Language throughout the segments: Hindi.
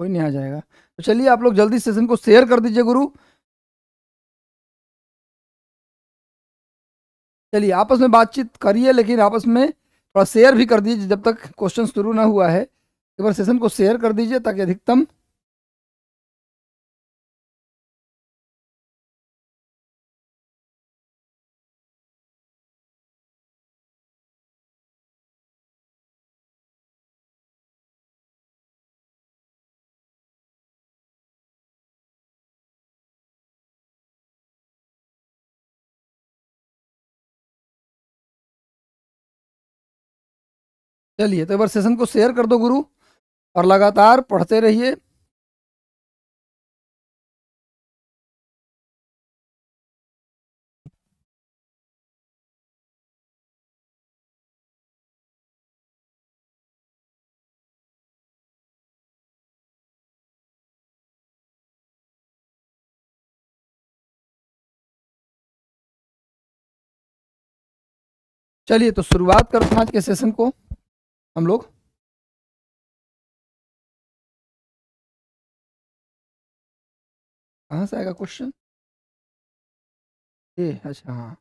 कोई नहीं आ जाएगा। तो चलिए आप लोग जल्दी सेशन को शेयर कर दीजिए गुरु। चलिए आपस में बातचीत करिए, लेकिन आपस में थोड़ा शेयर भी कर दीजिए जब तक क्वेश्चन शुरू ना हुआ है। एक बार सेशन को शेयर कर दीजिए ताकि अधिकतम। चलिए तो एक बार सेशन को शेयर कर दो गुरु, और लगातार पढ़ते रहिए। चलिए तो शुरुआत करते हैं आज के सेशन को हम लोग। कहाँ से आएगा क्वेश्चन? ये अच्छा, हाँ।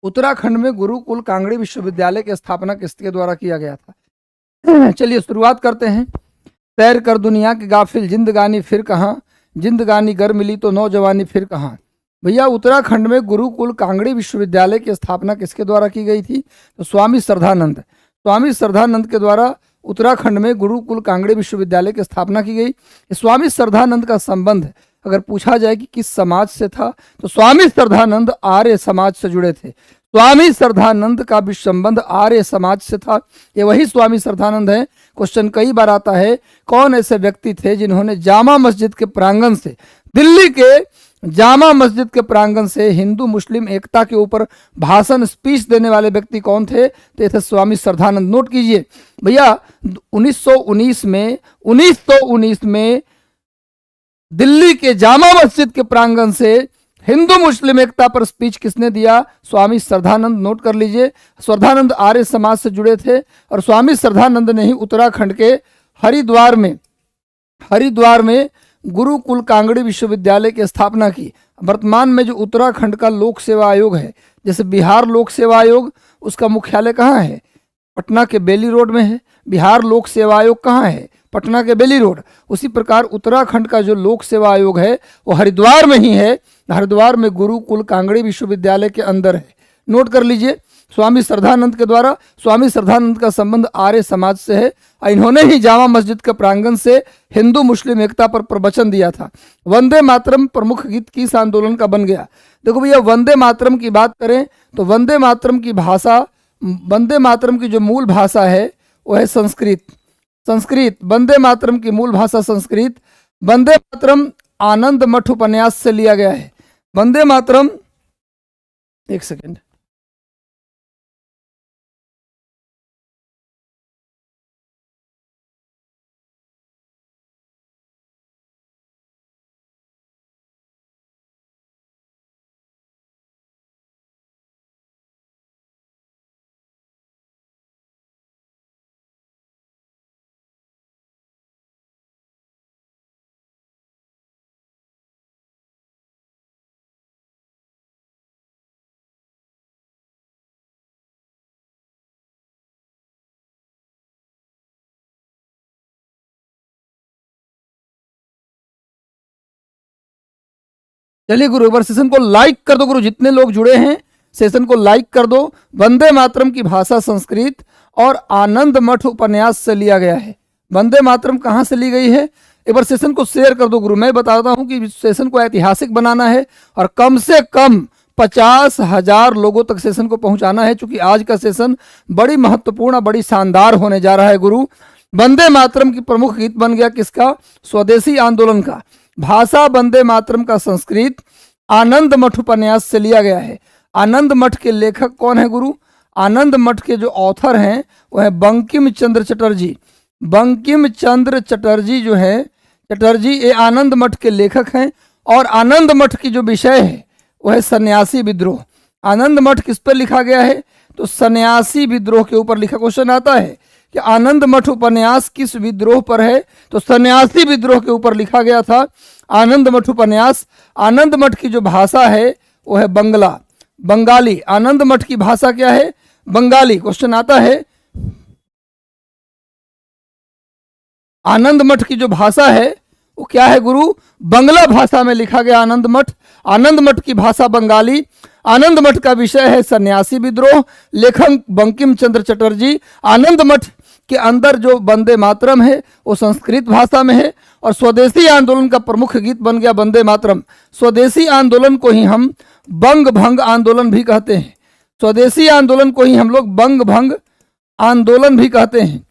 उत्तराखंड में गुरुकुल कांगड़ी विश्वविद्यालय की स्थापना किसके द्वारा किया गया था? चलिए शुरुआत करते हैं। सैर कर दुनिया की गाफिल जिंदगानी फिर कहाँ, जिंदगानी गर मिली तो नौजवानी फिर कहाँ। भैया उत्तराखंड में गुरुकुल कांगड़ी विश्वविद्यालय की स्थापना किसके द्वारा की गई थी? तो स्वामी श्रद्धानंद, स्वामी श्रद्धानंद के द्वारा उत्तराखंड में गुरुकुल कांगड़ी विश्वविद्यालय की स्थापना की गई। स्वामी श्रद्धानंद का संबंध अगर पूछा जाए कि किस समाज से था, तो स्वामी श्रद्धानंद आर्य समाज से जुड़े थे। स्वामी श्रद्धानंद का भी संबंध आर्य समाज से था। ये वही स्वामी श्रद्धानंद है। क्वेश्चन कई बार आता है, कौन ऐसे व्यक्ति थे जिन्होंने जामा मस्जिद के प्रांगण से, दिल्ली के जामा मस्जिद के प्रांगण से हिंदू मुस्लिम एकता के ऊपर भाषण स्पीच देने वाले व्यक्ति कौन थे? तो थे स्वामी श्रद्धानंद। नोट कीजिए भैया, 1919 में दिल्ली के जामा मस्जिद के प्रांगण से हिंदू मुस्लिम एकता पर स्पीच किसने दिया? स्वामी श्रद्धानंद। नोट कर लीजिए, श्रद्धानंद आर्य समाज से जुड़े थे, और स्वामी श्रद्धानंद ने ही उत्तराखंड के हरिद्वार में गुरुकुल कांगड़ी विश्वविद्यालय की स्थापना की। वर्तमान में जो उत्तराखंड का लोक सेवा आयोग है, जैसे बिहार लोक सेवा आयोग, उसका मुख्यालय कहाँ है? पटना के बेली रोड में है। बिहार लोक सेवा आयोग कहाँ है? पटना के बेली रोड। उसी प्रकार उत्तराखंड का जो लोक सेवा आयोग है वो हरिद्वार में ही है। हरिद्वार में गुरुकुल कांगड़ी विश्वविद्यालय के अंदर है। नोट कर लीजिए, स्वामी श्रद्धानंद के द्वारा, स्वामी श्रद्धानंद का संबंध आर्य समाज से है। इन्होंने ही जामा मस्जिद के प्रांगण से हिंदू मुस्लिम एकता पर प्रवचन दिया था। वंदे मातरम प्रमुख गीत किस आंदोलन का बन गया? देखो भैया, वंदे मातरम की बात करें तो वंदे मातरम की भाषा, वंदे मातरम की जो मूल भाषा है वो है संस्कृत। वंदे मातरम की मूल भाषा संस्कृत। वंदे मातरम आनंद मठ उपन्यास से लिया गया है। वंदे मातरम, एक सेकेंड, चलिए गुरु एक बार सेशन को लाइक कर दो गुरु, जितने लोग जुड़े हैं सेशन को लाइक कर दो। वंदे मातरम की भाषा संस्कृत और आनंद मठ उपन्यास से लिया गया है। वंदे मातरम कहाँ से ली गई है? एक बार सेशन को शेयर कर दो गुरु। मैं बताता हूँ कि सेशन को ऐतिहासिक बनाना है और कम से कम 50,000 लोगों तक सेशन को पहुंचाना है, क्योंकि आज का सेशन बड़ी महत्वपूर्ण, बड़ी शानदार होने जा रहा है गुरु। वंदे मातरम की प्रमुख गीत बन गया किसका? स्वदेशी आंदोलन का। भाषा वंदे मातरम का संस्कृत, आनंद मठ उपन्यास से लिया गया है। आनंद मठ के लेखक कौन है गुरु? आनंद मठ के जो ऑथर हैं वो है बंकिम चंद्र चटर्जी। बंकिम चंद्र चटर्जी जो है, चटर्जी ये आनंद मठ के लेखक हैं। और आनंद मठ की जो विषय है वो है सन्यासी विद्रोह। आनंद मठ किस पर लिखा गया है? तो सन्यासी विद्रोह के ऊपर लिखा। क्वेश्चन आता है कि आनंद मठ उपन्यास किस विद्रोह पर है, तो सन्यासी विद्रोह के ऊपर लिखा गया था आनंद मठ उपन्यास। आनंद मठ की जो भाषा है वो है बंगला, बंगाली। आनंद मठ की भाषा क्या है? बंगाली। क्वेश्चन आता है, आनंद मठ की जो भाषा है वो क्या है गुरु? बंगला भाषा में लिखा गया आनंद मठ। आनंद मठ की भाषा बंगाली। आनंद मठ का विषय है सन्यासी विद्रोह। लेखक बंकिम चंद्र चटर्जी। आनंद मठ के अंदर जो वंदे मातरम है वो संस्कृत भाषा में है, और स्वदेशी आंदोलन का प्रमुख गीत बन गया वंदे मातरम। स्वदेशी आंदोलन को ही हम बंग भंग आंदोलन भी कहते हैं। स्वदेशी आंदोलन को ही हम लोग बंग भंग आंदोलन भी कहते हैं।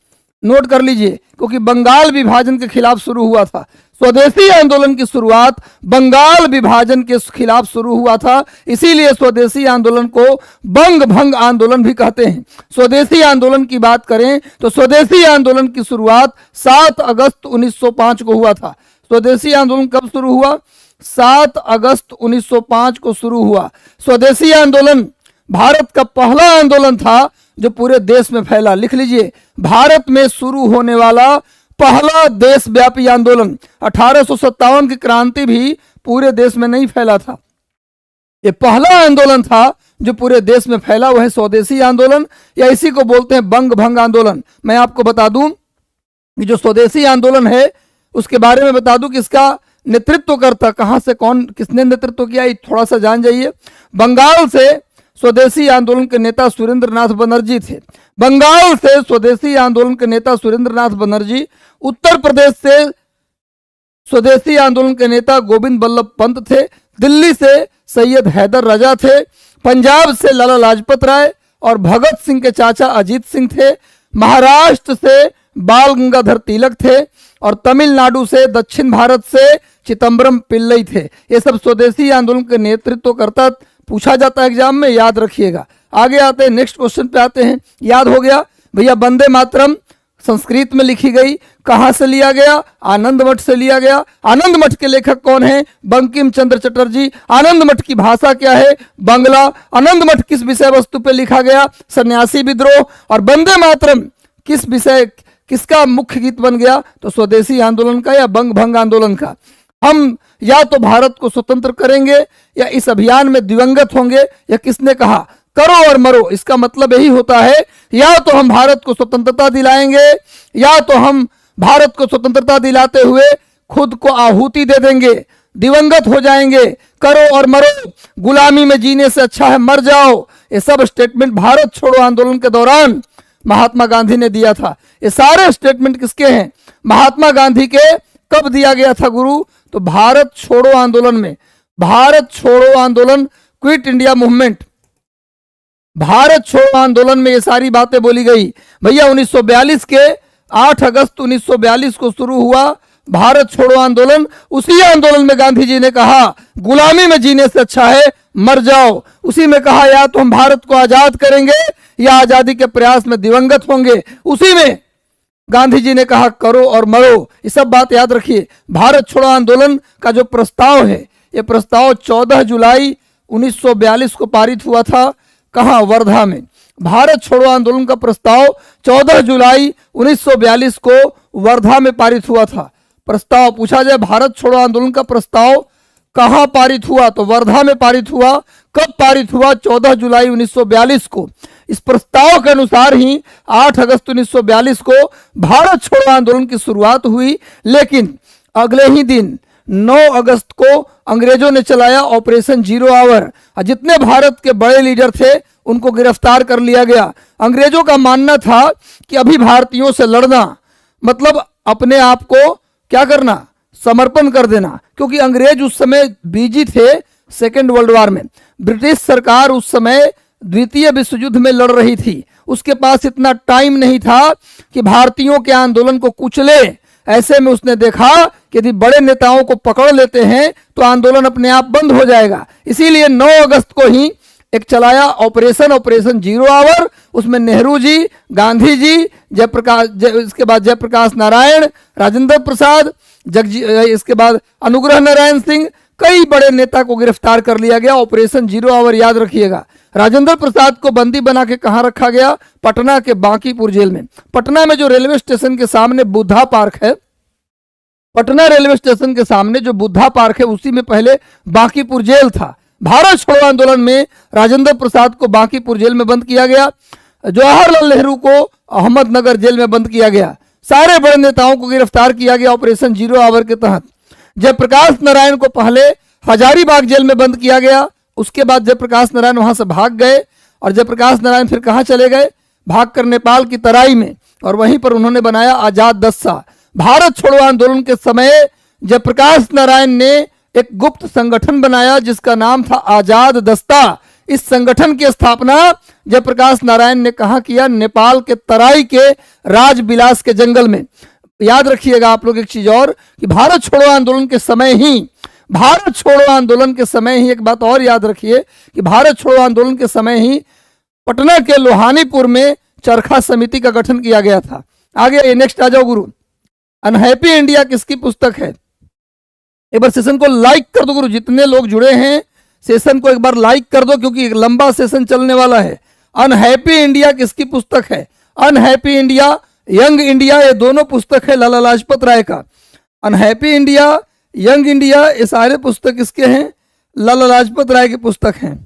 नोट कर लीजिए, क्योंकि बंगाल विभाजन के खिलाफ शुरू हुआ था। स्वदेशी आंदोलन की शुरुआत बंगाल विभाजन के खिलाफ शुरू हुआ था, इसीलिए स्वदेशी आंदोलन को बंग भंग आंदोलन भी कहते हैं। स्वदेशी आंदोलन की बात करें तो स्वदेशी आंदोलन की शुरुआत 7 अगस्त 1905 को हुआ था। स्वदेशी आंदोलन कब शुरू हुआ? 7 अगस्त 1905 को शुरू हुआ। स्वदेशी आंदोलन भारत का पहला आंदोलन था जो पूरे देश में फैला। लिख लीजिए, भारत में शुरू होने वाला पहला देशव्यापी आंदोलन। 1857 की क्रांति भी पूरे देश में नहीं फैला था, ये पहला आंदोलन था जो पूरे देश में फैला, वह है स्वदेशी आंदोलन, या इसी को बोलते हैं बंग भंग आंदोलन। मैं आपको बता दूं कि जो स्वदेशी आंदोलन है उसके बारे में बता दूं कि इसका नेतृत्व करता कहां से, कौन किसने नेतृत्व किया, ये थोड़ा सा जान जाइए। बंगाल से स्वदेशी आंदोलन के नेता सुरेंद्र नाथ बनर्जी थे। बंगाल से स्वदेशी आंदोलन के नेता सुरेंद्र नाथ बनर्जी। उत्तर प्रदेश से स्वदेशी आंदोलन के नेता गोविंद बल्लभ पंत थे। दिल्ली से सैयद हैदर रजा थे। पंजाब से लाला लाजपत राय और भगत सिंह के चाचा अजीत सिंह थे। महाराष्ट्र से बाल गंगाधर तिलक थे, और तमिलनाडु से, दक्षिण भारत से चिदम्बरम पिल्लई थे। ये सब स्वदेशी आंदोलन के नेतृत्व करता, पूछा जाता है एग्जाम में, याद रखिएगा। आगे आते हैं, नेक्स्ट क्वेश्चन पे आते हैं। याद हो गया भैया, वंदे मातरम संस्कृत में लिखी गई, कहां से लिया गया? आनंद मठ से लिया गया। आनंद मठ के लेखक कौन है? बंकिम चंद्र चटर्जी। आनंद मठ की भाषा क्या है? बंगला। आनंद मठ किस विषय वस्तु पे लिखा गया? सन्यासी विद्रोह। और वंदे मातरम किस विषय, किसका मुख्य गीत बन गया? तो स्वदेशी आंदोलन का या बंग भंग आंदोलन का। हम या तो भारत को स्वतंत्र करेंगे या इस अभियान में दिवंगत होंगे, या किसने कहा करो और मरो, इसका मतलब यही होता है, या तो हम भारत को स्वतंत्रता दिलाएंगे या तो हम भारत को स्वतंत्रता दिलाते हुए खुद को आहुति दे देंगे, दिवंगत हो जाएंगे। करो और मरो, गुलामी में जीने से अच्छा है मर जाओ। ये सब स्टेटमेंट भारत छोड़ो आंदोलन के दौरान महात्मा गांधी ने दिया था। ये सारे स्टेटमेंट किसके हैं? महात्मा गांधी के। कब दिया गया था गुरु? तो भारत छोड़ो आंदोलन में। भारत छोड़ो आंदोलन, क्विट इंडिया मूवमेंट, भारत छोड़ो आंदोलन में ये सारी बातें बोली गई। भैया 1942 के 8 अगस्त 1942 को शुरू हुआ भारत छोड़ो आंदोलन। उसी आंदोलन में गांधी जी ने कहा गुलामी में जीने से अच्छा है मर जाओ। उसी में कहा या तो हम भारत को आजाद करेंगे या आजादी के प्रयास में दिवंगत होंगे। उसी में गांधी जी ने कहा करो और मरो। ये सब बात याद रखिए। भारत छोड़ो आंदोलन का जो प्रस्ताव है, ये प्रस्ताव 14 जुलाई 1942 को पारित हुआ था। कहां? वर्धा में। भारत छोड़ो आंदोलन का प्रस्ताव 14 जुलाई 1942 को वर्धा में पारित हुआ था। प्रस्ताव पूछा जाए भारत छोड़ो आंदोलन का प्रस्ताव कहां पारित हुआ? तो वर्धा में पारित हुआ। कब पारित हुआ? 14 जुलाई 1942 को। इस प्रस्ताव के अनुसार ही 8 अगस्त 1942 को भारत छोड़ो आंदोलन की शुरुआत हुई, लेकिन अगले ही दिन 9 अगस्त को अंग्रेजों ने चलाया ऑपरेशन जीरो आवर। जितने भारत के बड़े लीडर थे उनको गिरफ्तार कर लिया गया। अंग्रेजों का मानना था कि अभी भारतीयों से लड़ना मतलब अपने आप को क्या करना? समर्पण कर देना, क्योंकि अंग्रेज उस समय बिजी थे सेकेंड वर्ल्ड वॉर में। ब्रिटिश सरकार उस समय द्वितीय विश्व युद्ध में लड़ रही थी। उसके पास इतना टाइम नहीं था कि भारतीयों के आंदोलन को कुचले। ऐसे में उसने देखा कि यदि बड़े नेताओं को पकड़ लेते हैं तो आंदोलन अपने आप बंद हो जाएगा। इसीलिए 9 अगस्त को ही एक चलाया ऑपरेशन जीरो आवर। उसमें नेहरू जी, गांधी जी, इसके बाद जयप्रकाश नारायण, राजेंद्र प्रसाद, इसके बाद अनुग्रह नारायण सिंह, कई बड़े नेता को गिरफ्तार कर लिया गया। ऑपरेशन जीरो आवर याद रखिएगा। राजेंद्र प्रसाद को बंदी बना के कहाँ रखा गया? पटना के बांकीपुर जेल में। पटना में जो रेलवे स्टेशन के सामने बुद्धा पार्क है, पटना रेलवे स्टेशन के सामने जो बुद्धा पार्क है, उसी में पहले बांकीपुर जेल था। भारत छोड़ो आंदोलन में राजेंद्र प्रसाद को बांकीपुर जेल में बंद किया गया, जवाहरलाल नेहरू को अहमदनगर जेल में बंद किया गया। सारे बड़े नेताओं को गिरफ्तार किया गया ऑपरेशन जीरो आवर के तहत। जयप्रकाश नारायण को पहले हजारीबाग जेल में बंद किया गया, उसके बाद जयप्रकाश नारायण वहां से भाग गए, और जयप्रकाश नारायण फिर कहां चले गए? भागकर नेपाल की तराई में, और वहीं पर उन्होंने बनाया आजाद दस्ता। भारत छोड़ो आंदोलन के समय जयप्रकाश नारायण ने एक गुप्त संगठन बनाया जिसका नाम था आजाद दस्ता। इस संगठन की स्थापना जयप्रकाश नारायण ने कहां किया? नेपाल के तराई के राजबिलास के जंगल में। याद रखिएगा आप लोग एक चीज और, कि भारत छोड़ो आंदोलन के समय ही, भारत छोड़ो आंदोलन के समय ही एक बात और याद रखिए कि भारत छोड़ो आंदोलन के समय ही पटना के लोहानीपुर में चरखा समिति का गठन किया गया था। आगे नेक्स्ट आ जाओ गुरु। अनहैप्पी इंडिया किसकी पुस्तक है? एक बार सेशन को लाइक कर दो गुरु, जितने लोग जुड़े हैं सेशन को एक बार लाइक कर दो, क्योंकि एक लंबा सेशन चलने वाला है। अनहैप्पी इंडिया किसकी पुस्तक है? अनहैप्पी इंडिया, यंग इंडिया, ये दोनों पुस्तक है लाला लाजपत राय का। अनहैप्पी इंडिया, यंग इंडिया, ये सारे पुस्तक किसके हैं? लाला लाजपत राय की पुस्तक हैं।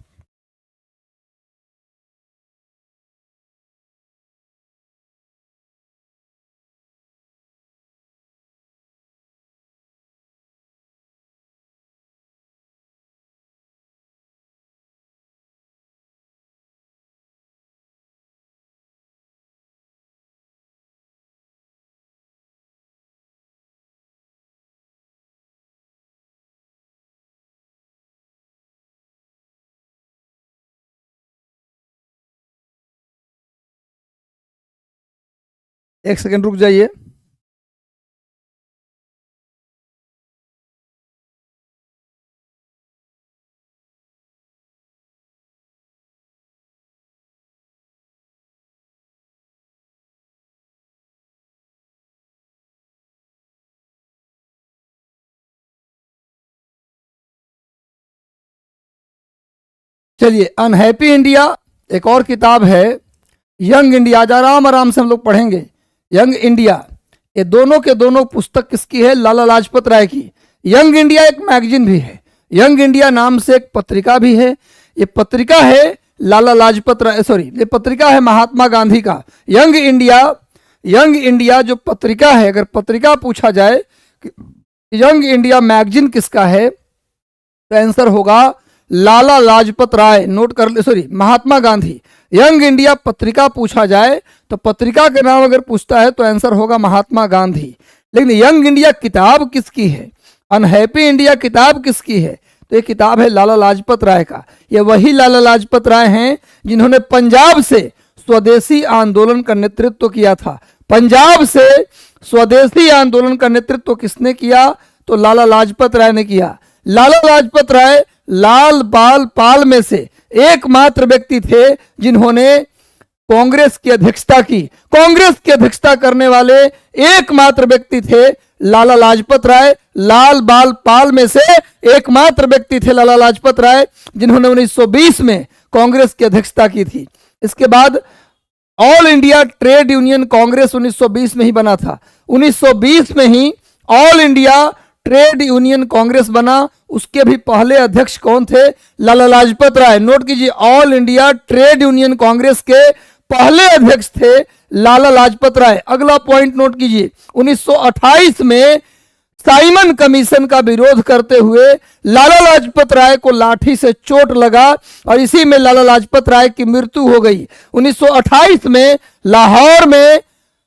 एक सेकंड रुक जाइए। चलिए, अनहैप्पी इंडिया एक और किताब है, यंग इंडिया, आज आराम आराम से हम लोग पढ़ेंगे। यंग इंडिया, ये दोनों के दोनों पुस्तक किसकी है? लाला लाजपत राय की। यंग इंडिया एक मैगजीन भी है, यंग इंडिया नाम से एक पत्रिका भी है। ये पत्रिका है लाला लाजपत राय, सॉरी, ये पत्रिका है महात्मा गांधी का। यंग इंडिया, यंग इंडिया जो पत्रिका है, अगर पत्रिका पूछा जाए कि यंग इंडिया मैगजीन किसका है, तो आंसर होगा लाला लाजपत राय। नोट कर ले, sorry, Mahatma Gandhi. Young India पत्रिका पूछा जाए तो पत्रिका के नाम अगर पूछता है तो आंसर होगा महात्मा गांधी। लेकिन यंग इंडिया किताब किसकी है? अनहैप्पी इंडिया किताब किसकी है? तो ये किताब है लाला लाजपत राय का। ये वही लाला लाजपत राय हैं जिन्होंने पंजाब से स्वदेशी आंदोलन का नेतृत्व किया था। पंजाब से स्वदेशी आंदोलन का नेतृत्व किसने किया? तो लाला लाजपत राय ने किया। लाला लाजपत राय लाल बाल पाल में से एकमात्र व्यक्ति थे जिन्होंने कांग्रेस की अध्यक्षता की। कांग्रेस की अध्यक्षता करने वाले एकमात्र व्यक्ति थे लाला लाजपत राय। लाल बाल पाल में से एकमात्र व्यक्ति थे लाला लाजपत राय जिन्होंने 1920 में कांग्रेस की अध्यक्षता की थी। इसके बाद all India trade union congress 1920 में ही बना था। 1920 में ही all India trade union congress बना। उसके भी पहले अध्यक्ष कौन थे? लाला लाजपत राय। नोट कीजिए, all India trade union congress के पहले अध्यक्ष थे लाला लाजपत राय। अगला पॉइंट नोट कीजिए, 1928 में साइमन कमीशन का विरोध करते हुए लाला लाजपत राय को लाठी से चोट लगा और इसी में लाला लाजपत राय की मृत्यु हो गई। 1928 में लाहौर में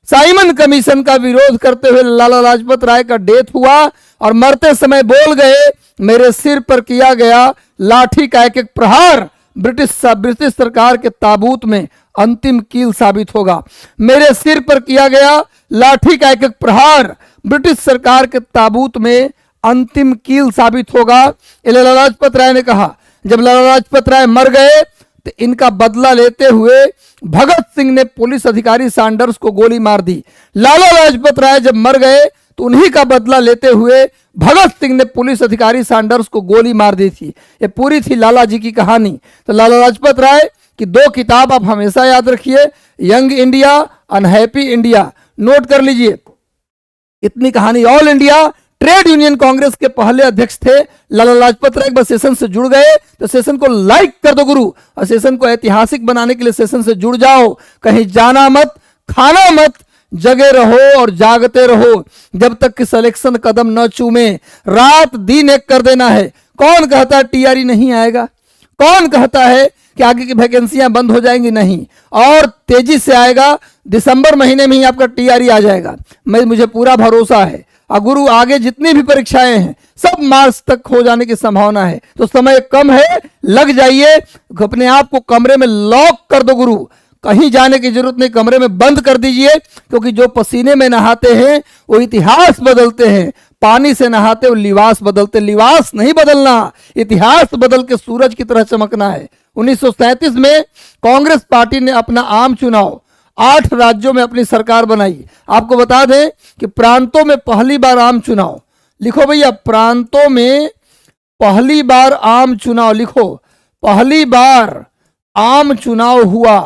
साइमन कमीशन का विरोध करते हुए लाला लाजपत राय का डेथ हुआ और मरते समय बोल गए, मेरे सिर पर किया गया लाठी का एक एक प्रहार ब्रिटिश सरकार के ताबूत में अंतिम कील साबित होगा। मेरे सिर पर किया गया लाठी का एक एक प्रहार ब्रिटिश सरकार के ताबूत में अंतिम कील साबित होगा। लाला लाजपत राय ने कहा। जब लाला लाजपत राय मर गए तो इनका बदला लेते हुए भगत सिंह ने पुलिस अधिकारी सैंडर्स को गोली मार दी। लाला लाजपत राय जब मर गए तो उन्हीं का बदला लेते हुए भगत सिंह ने पुलिस अधिकारी सैंडर्स को गोली मार दी थी। ये पूरी थी लाला जी की कहानी। तो लाला लाजपत राय की 2 किताब आप हमेशा याद रखिए, young India, unhappy India, note कर लीजिए। इतनी कहानी। All India trade union congress के पहले अध्यक्ष थे लाला लाजपत राय। एक बार सेशन से जुड़ गए तो सेशन को लाइक कर दो गुरु, और सेशन को ऐतिहासिक बनाने के लिए सेशन से जुड़ जाओ। कहीं जाना मत, खाना मत, जगे रहो और जागते रहो जब तक कि सिलेक्शन कदम न चूमे। रात दिन एक कर देना है। कौन कहता है टीआरई नहीं आएगा? कौन कहता है कि आगे की वैकेंसियां बंद हो जाएंगी? नहीं, और तेजी से आएगा। दिसंबर महीने में ही आपका टीआरई आ जाएगा, मुझे पूरा भरोसा है। और गुरु आगे जितनी भी परीक्षाएं हैं सब मार्च तक हो जाने की संभावना है। तो समय कम है, लग जाइए। अपने आप को कमरे में लॉक कर दो गुरु, कहीं जाने की जरूरत नहीं, कमरे में बंद कर दीजिए। क्योंकि जो पसीने में नहाते हैं वो इतिहास बदलते हैं, पानी से नहाते वो लिबास बदलते। लिबास नहीं बदलना, इतिहास बदल के सूरज की तरह चमकना है। 1937 में कांग्रेस पार्टी ने अपना आम चुनाव 8 राज्यों में अपनी सरकार बनाई। आपको बता दें कि प्रांतों में पहली बार आम चुनाव, लिखो भैया, प्रांतों में पहली बार आम चुनाव, लिखो, पहली बार आम चुनाव हुआ।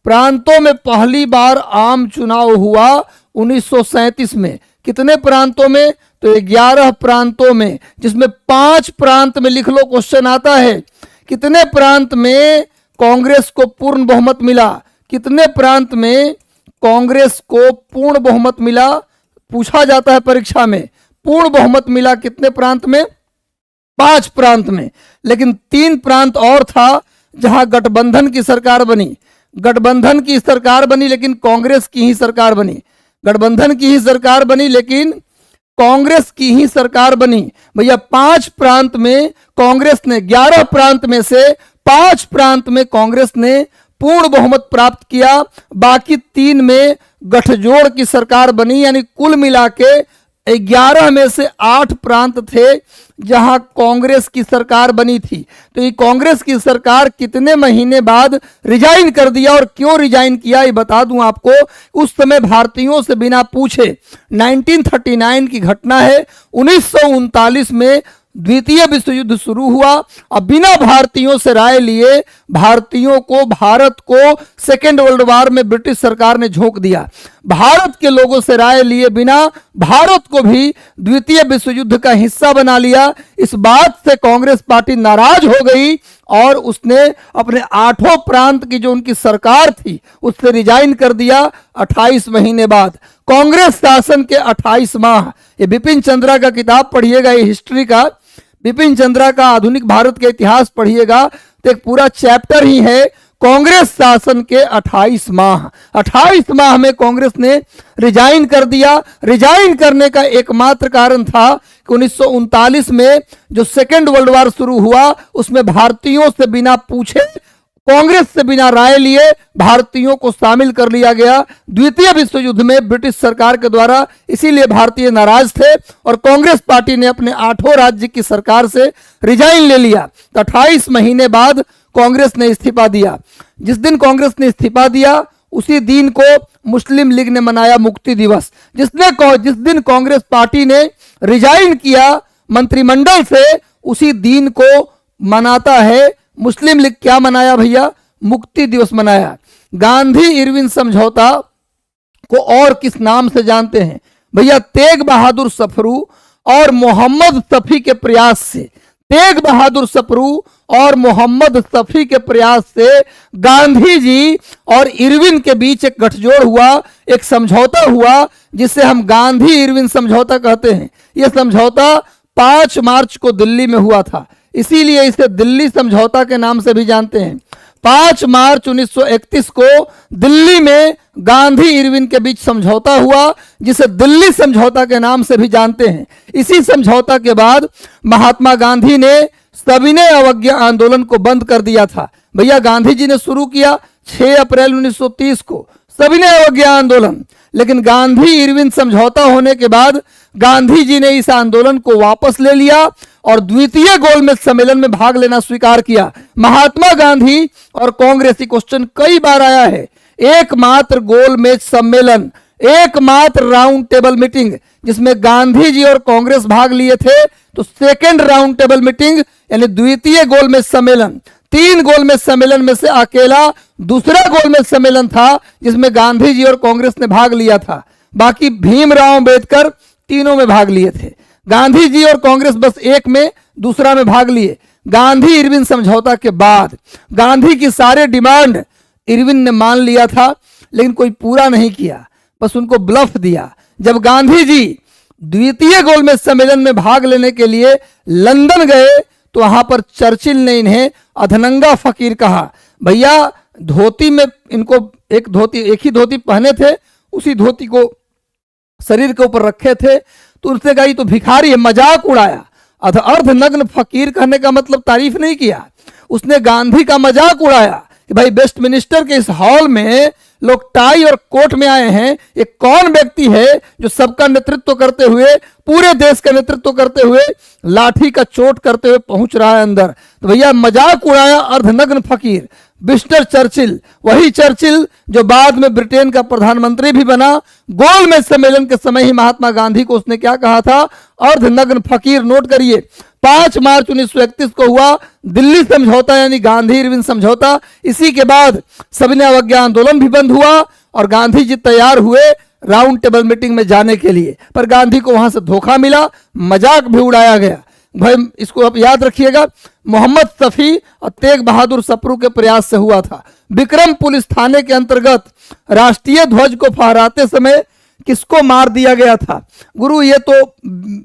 प्रांतों में पहली बार आम चुनाव हुआ 1937 में। कितने प्रांतों में? तो 11 प्रांतों में, जिसमें 5 प्रांत में, लिख लो, क्वेश्चन आता है, कितने प्रांत में कांग्रेस को पूर्ण बहुमत मिला? कितने प्रांत में कांग्रेस को पूर्ण बहुमत मिला? पूछा जाता है परीक्षा में। पूर्ण बहुमत मिला कितने प्रांत में? 5 प्रांत में। लेकिन 3 प्रांत और था जहां गठबंधन की सरकार बनी। गठबंधन की सरकार बनी लेकिन कांग्रेस की ही सरकार बनी। गठबंधन की ही सरकार बनी लेकिन कांग्रेस की ही सरकार बनी। भैया 5 प्रांत में कांग्रेस ने, 11 प्रांत में से 5 प्रांत में कांग्रेस ने पूर्ण बहुमत प्राप्त किया। बाकी 3 में गठजोड़ की सरकार बनी। यानी कुल मिला के 11 में से 8 प्रांत थे जहां कांग्रेस की सरकार बनी थी। तो ये कांग्रेस की सरकार कितने महीने बाद रिजाइन कर दिया, और क्यों रिजाइन किया ये बता दूं आपको। उस समय भारतीयों से बिना पूछे, 1939 की घटना है, 1939 में द्वितीय विश्व युद्ध शुरू हुआ। अब बिना भारतीयों से राय लिए भारतीयों को, भारत को सेकेंड वर्ल्ड वॉर में ब्रिटिश सरकार ने झोंक दिया। भारत के लोगों से राय लिए बिना भारत को भी द्वितीय विश्व युद्ध का हिस्सा बना लिया। इस बात से कांग्रेस पार्टी नाराज हो गई और उसने अपने 8 प्रांत की जो उनकी सरकार थी उससे रिजाइन कर दिया 28 महीने बाद। कांग्रेस शासन के 28 माह। ये बिपिन चंद्रा का किताब पढ़िएगा, ये हिस्ट्री का, बिपिन चंद्रा का आधुनिक भारत के इतिहास पढ़िएगा तो एक पूरा चैप्टर ही है कांग्रेस शासन के 28 माह। 28 माह में कांग्रेस ने रिजाइन कर दिया। रिजाइन करने का एकमात्र कारण था कि 1939 में जो सेकेंड वर्ल्ड वॉर शुरू हुआ उसमें भारतीयों से बिना पूछे, कांग्रेस से बिना राय लिए भारतीयों को शामिल कर लिया गया द्वितीय विश्व युद्ध में ब्रिटिश सरकार के द्वारा। इसीलिए भारतीय नाराज थे और कांग्रेस पार्टी ने अपने 8 राज्य की सरकार से रिजाइन ले लिया। तो 28 महीने बाद कांग्रेस ने इस्तीफा दिया। जिस दिन कांग्रेस ने इस्तीफा दिया उसी दिन को मुस्लिम लीग ने मनाया मुक्ति दिवस। जिस दिन कांग्रेस पार्टी ने रिजाइन किया मंत्रिमंडल से उसी दिन को मनाता है मुस्लिम लीग। क्या मनाया भैया? मुक्ति दिवस मनाया। गांधी इरविन समझौता को और किस नाम से जानते हैं भैया? तेग बहादुर सफरू और मोहम्मद शफी के प्रयास से, तेग बहादुर सफरू और मोहम्मद शफी के प्रयास से गांधी जी और इरविन के बीच एक गठजोड़ हुआ, एक समझौता हुआ जिसे हम गांधी इरविन समझौता कहते हैं। यह समझौता 5 मार्च को दिल्ली में हुआ था, इसीलिए इसे दिल्ली समझौता के नाम से भी जानते हैं। 5 मार्च 1931 को दिल्ली में गांधी इरविन के बीच समझौता हुआ जिसे दिल्ली समझौता के नाम से भी जानते हैं। इसी समझौता के बाद महात्मा गांधी ने सविनय अवज्ञा आंदोलन को बंद कर दिया था। भैया गांधी जी ने शुरू किया 6 अप्रैल 1930 को सविनय अवज्ञा आंदोलन, लेकिन गांधी इरविन समझौता होने के बाद गांधी जी ने इस आंदोलन को वापस ले लिया और द्वितीय गोलमेज सम्मेलन में भाग लेना स्वीकार किया। महात्मा गांधी और कांग्रेस, क्वेश्चन कई बार आया है, एकमात्र गोलमेज सम्मेलन, एकमात्र राउंड टेबल मीटिंग जिसमें गांधी जी और कांग्रेस भाग लिए थे, तो सेकेंड राउंड टेबल मीटिंग यानी द्वितीय गोलमेज सम्मेलन, 3 गोलमेज सम्मेलन में से अकेला दूसरा गोलमेज सम्मेलन था जिसमें गांधी जी और कांग्रेस ने भाग लिया था। बाकी भीमराव अंबेडकर तीनों में भाग लिए थे। गांधी जी और कांग्रेस बस एक में, दूसरा में भाग लिए। गांधी इरविन समझौता के बाद गांधी की सारे डिमांड इरविन ने मान लिया था, लेकिन कोई पूरा नहीं किया, बस उनको ब्लफ दिया। जब गांधी जी द्वितीय गोलमेज सम्मेलन में भाग लेने के लिए लंदन गए तो वहां पर चर्चिल ने इन्हें अधनंगा फकीर कहा। भैया धोती में इनको एक ही धोती पहने थे, उसी धोती को शरीर के ऊपर रखे थे, तो उसने कहा ये तो भिखारी है, मजाक उड़ाया। अर्धनग्न फकीर कहने का मतलब तारीफ नहीं किया, उसने गांधी का मजाक उड़ाया कि भाई वेस्टमिनिस्टर के इस हॉल में लोग टाई और कोट में आए हैं, ये कौन व्यक्ति है जो सबका नेतृत्व करते हुए, पूरे देश का नेतृत्व करते हुए लाठी का चोट करते हुए पहुंच रहा है अंदर। तो भैया मजाक उड़ाया अर्धनग्न फकीर। मिस्टर चर्चिल, वही चर्चिल जो बाद में ब्रिटेन का प्रधानमंत्री भी बना, गोलमेज सम्मेलन के समय ही महात्मा गांधी को उसने क्या कहा था, अर्धनग्न फकीर। नोट करिए 5 मार्च 1931 को हुआ दिल्ली समझौता यानी गांधी इरविन समझौता। इसी के बाद सविनय अवज्ञा आंदोलन भी बंद हुआ और गांधी जी तैयार हुए राउंड टेबल मीटिंग में जाने के लिए, पर गांधी को वहां से धोखा मिला, मजाक भी उड़ाया गया। भाई इसको आप याद रखिएगा, मोहम्मद शफी और तेग बहादुर सप्रू के प्रयास से हुआ था। विक्रम पुलिस थाने के अंतर्गत राष्ट्रीय ध्वज को फहराते समय किसको मार दिया गया था? गुरु ये तो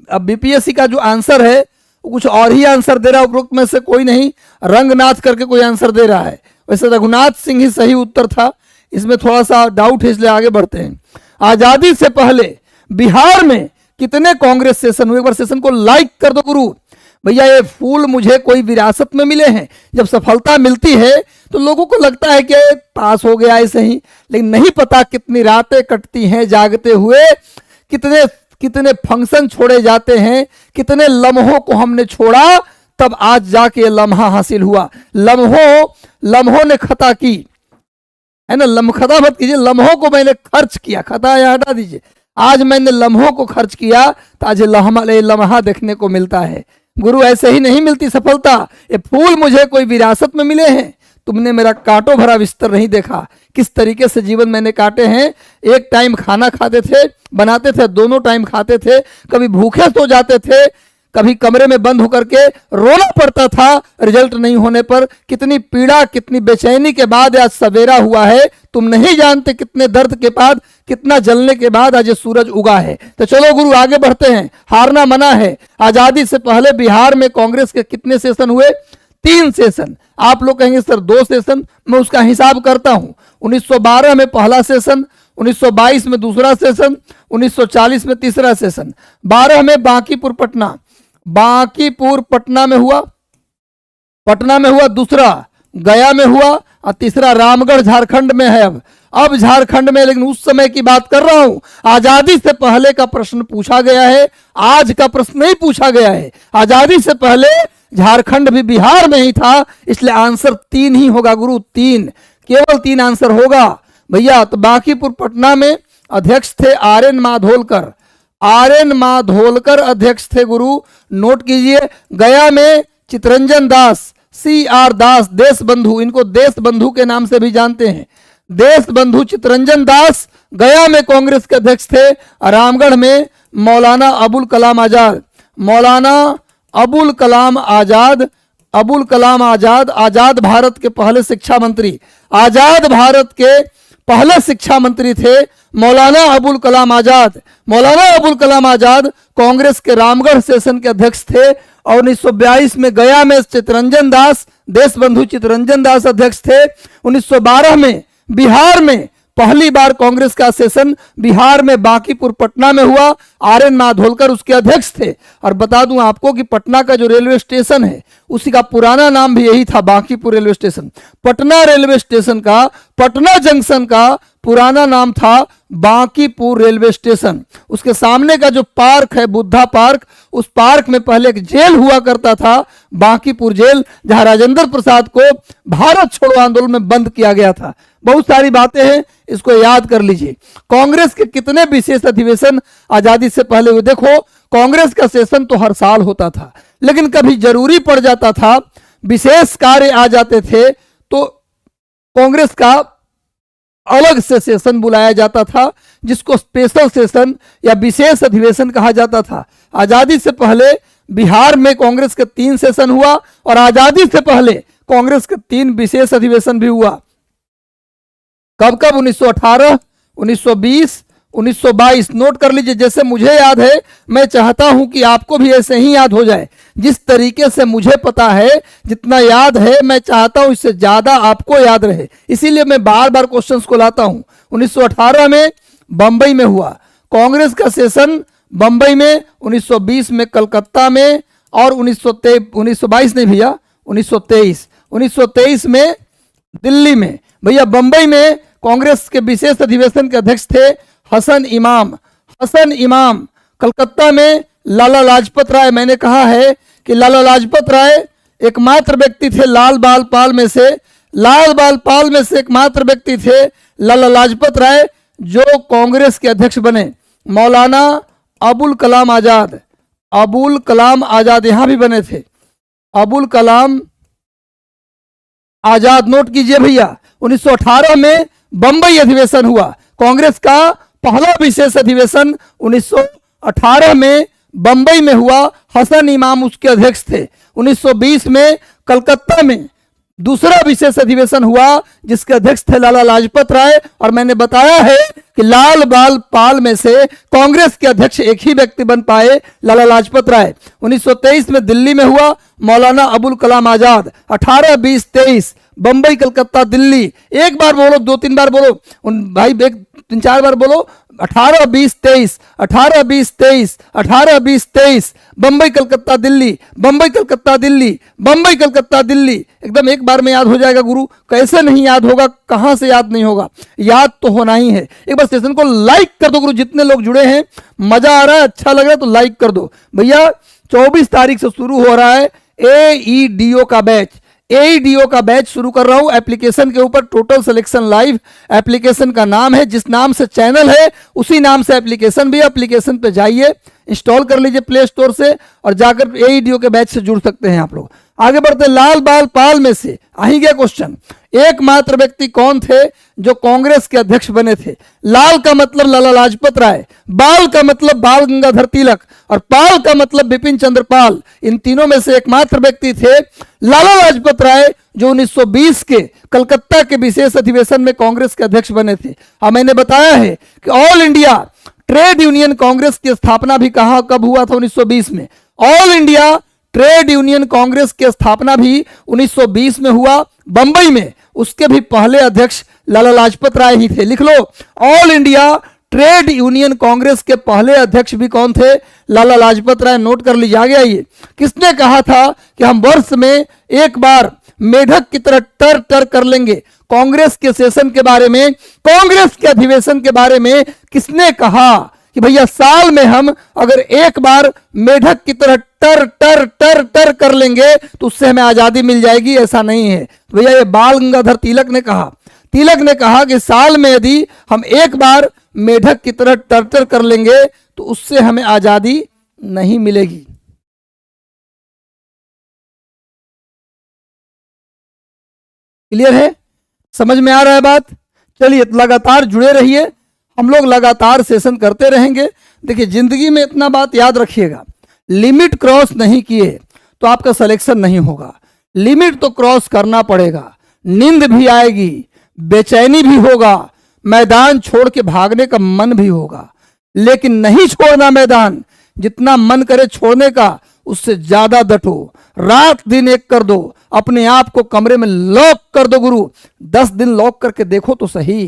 अब बीपीएससी का जो आंसर है वो कुछ और ही आंसर दे रहा है, उपरोक्त में से कोई नहीं, रंगनाथ करके कोई आंसर दे रहा है। वैसे रघुनाथ सिंह ही सही उत्तर था, इसमें थोड़ा सा डाउट है, इसलिए आगे बढ़ते हैं। आजादी से पहले बिहार में कितने कांग्रेस सेशन हुए? एक बार सेशन को लाइक कर दो गुरु। भैया ये फूल मुझे कोई विरासत में मिले हैं। जब सफलता मिलती है तो लोगों को लगता है कि पास हो गया ऐसे ही, लेकिन नहीं पता कितनी रातें कटती हैं जागते हुए, कितने कितने फंक्शन छोड़े जाते हैं, कितने लम्हों को हमने छोड़ा, तब आज जाके ये लम्हा हासिल हुआ। लम्हों ने खता की है ना, खता मत कीजिए, लम्हों को मैंने खर्च किया, खता या हटा दीजिए। आज मैंने लम्हों को खर्च किया तो आज लम्हा देखने को मिलता है। गुरु ऐसे ही नहीं मिलती सफलता। ये फूल मुझे कोई विरासत में मिले हैं, तुमने मेरा कांटों भरा बिस्तर नहीं देखा, किस तरीके से जीवन मैंने काटे हैं। एक टाइम खाना खाते थे, बनाते थे, दोनों टाइम खाते थे, कभी भूखे सो जाते थे, कभी कमरे में बंद होकर के रोना पड़ता था रिजल्ट नहीं होने पर। कितनी पीड़ा, कितनी बेचैनी के बाद आज सवेरा हुआ है, तुम नहीं जानते कितने दर्द के बाद, कितना जलने के बाद आज ये सूरज उगा है। तो चलो गुरु आगे बढ़ते हैं, हारना मना है। आजादी से पहले बिहार में कांग्रेस के कितने सेशन हुए? 3 सेशन। आप लोग कहेंगे सर 2 सेशन, मैं उसका हिसाब करता हूं। 1912 में पहला सेशन, 1922 में दूसरा सेशन, 1940 में तीसरा सेशन, 12 में बांकीपुर पटना में हुआ, दूसरा गया में हुआ और तीसरा रामगढ़ झारखंड में है। अब झारखंड में, लेकिन उस समय की बात कर रहा हूं। आजादी से पहले का प्रश्न पूछा गया है, आज का प्रश्न नहीं पूछा गया है। आजादी से पहले झारखंड भी बिहार में ही था, इसलिए आंसर 3 ही होगा गुरु, 3, केवल 3 आंसर होगा भैया। तो बांकीपुर पटना में अध्यक्ष थे आर.एन. माधोलकर अध्यक्ष थे गुरु, नोट कीजिए। गया में चितरंजन दास, C.R. दास, देश बंधु, इनको देश बंधु के नाम से भी जानते हैं, देश बंधु चितरंजन दास गया में कांग्रेस के अध्यक्ष थे। रामगढ़ में मौलाना अबुल कलाम आजाद, आजाद भारत के पहले शिक्षा मंत्री, आजाद भारत के पहले शिक्षा मंत्री थे मौलाना अबुल कलाम आजाद। मौलाना अबुल कलाम आजाद कांग्रेस के रामगढ़ सेशन के अध्यक्ष थे और 1942 में गया में चितरंजन दास, देश बंधु चितरंजन दास अध्यक्ष थे। 1912 में बिहार में पहली बार कांग्रेस का सेशन बिहार में बांकीपुर पटना में हुआ, आर.एन. माधोलकर उसके अध्यक्ष थे। और बता दूं आपको कि पटना का जो रेलवे स्टेशन है उसी का पुराना नाम भी यही था, Bankipur railway station. Patna railway station का, पटना जंक्शन का पुराना नाम था बांकीपुर रेलवे स्टेशन। उसके सामने का जो पार्क है बुद्धा पार्क, उस पार्क में पहले एक जेल हुआ करता था, बांकीपुर जेल, जहां राजेंद्र प्रसाद को भारत छोड़ो आंदोलन में बंद किया गया था। बहुत सारी बातें हैं, इसको याद कर लीजिए। कांग्रेस के कितने विशेष अधिवेशन आजादी से पहले हुए? देखो, कांग्रेस का सेशन तो हर साल होता था, लेकिन कभी जरूरी पड़ जाता था, विशेष कार्य आ जाते थे, तो कांग्रेस का अलग से सेशन बुलाया जाता था, जिसको स्पेशल सेशन या विशेष अधिवेशन कहा जाता था। आजादी से पहले बिहार में कांग्रेस के 3 सेशन हुआ, और आजादी से पहले कांग्रेस के 3 विशेष अधिवेशन भी हुआ। कब कब? 1918, 1920, 1922। नोट कर लीजिए, जैसे मुझे याद है, मैं चाहता हूं कि आपको भी ऐसे ही याद हो जाए। जिस तरीके से मुझे पता है, जितना याद है, मैं चाहता हूं इससे ज्यादा आपको याद रहे, इसीलिए मैं बार बार क्वेश्चंस को लाता हूं। 1918 में बंबई में हुआ कांग्रेस का सेशन, बंबई में, 1920 में कलकत्ता में, और 1922 नहीं भैया, 1923 में दिल्ली में। भैया बंबई में कांग्रेस के विशेष अधिवेशन के अध्यक्ष थे हसन इमाम। कलकत्ता में लाला लाजपत राय। मैंने कहा है कि लाला लाजपत राय एकमात्र व्यक्ति थे लाल बाल पाल में से एकमात्र व्यक्ति थे लाला लाजपत राय जो कांग्रेस के अध्यक्ष बने। मौलाना अबुल कलाम आजाद यहां भी बने थे। अबुल कलाम आजाद, नोट कीजिए भैया। 1918 में बंबई अधिवेशन हुआ, कांग्रेस का पहला विशेष अधिवेशन 1918 में बंबई में हुआ। हसन इमाम उसके अध्यक्ष थे। 1920 में कलकत्ता में दूसरा विशेष अधिवेशन हुआ, जिसके अध्यक्ष थे लाला लाजपत राय। और मैंने बताया है कि लाल बाल पाल में से कांग्रेस के अध्यक्ष एक ही व्यक्ति बन पाए, लाला लाजपत राय। 1923 में दिल्ली में हुआ, मौलाना अबुल कलाम आजाद। 18, 20, 23 बंबई, कलकत्ता, दिल्ली। एक बार बोलो, 2-3 बार बोलो भाई, 3-4 बार बोलो। 18, 20, 23, 18, 20, 23, 18, 20, 23 बंबई, कलकत्ता, दिल्ली, बंबई, कलकत्ता, दिल्ली, बंबई, कलकत्ता, दिल्ली। एकदम एक बार में याद हो जाएगा गुरु, कैसे नहीं याद होगा, कहां से याद नहीं होगा, याद तो होना ही है। एक बार सेशन को लाइक कर दो गुरु, जितने लोग जुड़े हैं, मजा आ रहा है, अच्छा लग रहा है तो लाइक कर दो भैया। 24 तारीख से शुरू हो रहा है AEDO का बैच। AEDO का बैच शुरू कर रहा हूं एप्लीकेशन के ऊपर, टोटल सिलेक्शन लाइव एप्लीकेशन का नाम है। जिस नाम से चैनल है उसी नाम से एप्लीकेशन भी। एप्लीकेशन पे जाइए, इंस्टॉल कर लीजिए प्ले स्टोर से, और जाकर AEDO के बैच से जुड़ सकते हैं आप लोग। आगे बढ़ते, लाल बाल पाल में से आ ही गया क्वेश्चन, एकमात्र व्यक्ति कौन थे जो कांग्रेस के अध्यक्ष बने थे? लाल का मतलब लाला लाजपत राय, बाल का मतलब बाल गंगाधर तिलक, और पाल का मतलब बिपिन चंद्र पाल। इन तीनों में से एकमात्र व्यक्ति थे लाला लाजपत राय, जो 1920 के कलकत्ता के विशेष अधिवेशन में कांग्रेस के अध्यक्ष बने थे। और मैंने बताया है कि all India trade union Congress की स्थापना भी कब हुआ था? 1920 में। All India trade union Congress की स्थापना भी 1920 में हुआ, बंबई में। उसके भी पहले अध्यक्ष लाला लाजपत राय ही थे। लिख लो, all India trade union congress के पहले अध्यक्ष भी कौन थे? लाला लाजपत राय। नोट कर लीजिए। आगे आइए, किसने कहा था कि हम वर्ष में एक बार मेढक की तरह टर टर कर लेंगे? कांग्रेस के सेशन के बारे में, कांग्रेस के अधिवेशन के बारे में किसने कहा कि भैया साल में हम अगर एक बार मेढक की तरह टर टर टर टर कर लेंगे तो उससे हमें आजादी मिल जाएगी? ऐसा नहीं है भैया, ये बाल गंगाधर तिलक ने कहा। तिलक ने कहा कि साल में यदि हम एक बार मेढक की तरह टर टर कर लेंगे तो उससे हमें आजादी नहीं मिलेगी। क्लियर है? समझ में आ रहा है बात? चलिए, लगातार जुड़े रहिए, हम लोग लगातार सेशन करते रहेंगे। देखिए, जिंदगी में इतना बात याद रखिएगा, लिमिट क्रॉस नहीं किए तो आपका सिलेक्शन नहीं होगा। लिमिट तो क्रॉस करना पड़ेगा। नींद भी आएगी, बेचैनी भी होगा, मैदान छोड़ के भागने का मन भी होगा, लेकिन नहीं छोड़ना मैदान। जितना मन करे छोड़ने का, उससे ज्यादा डटो। रात दिन एक कर दो, अपने आप को कमरे में लॉक कर दो गुरु। 10 दिन लॉक करके देखो तो सही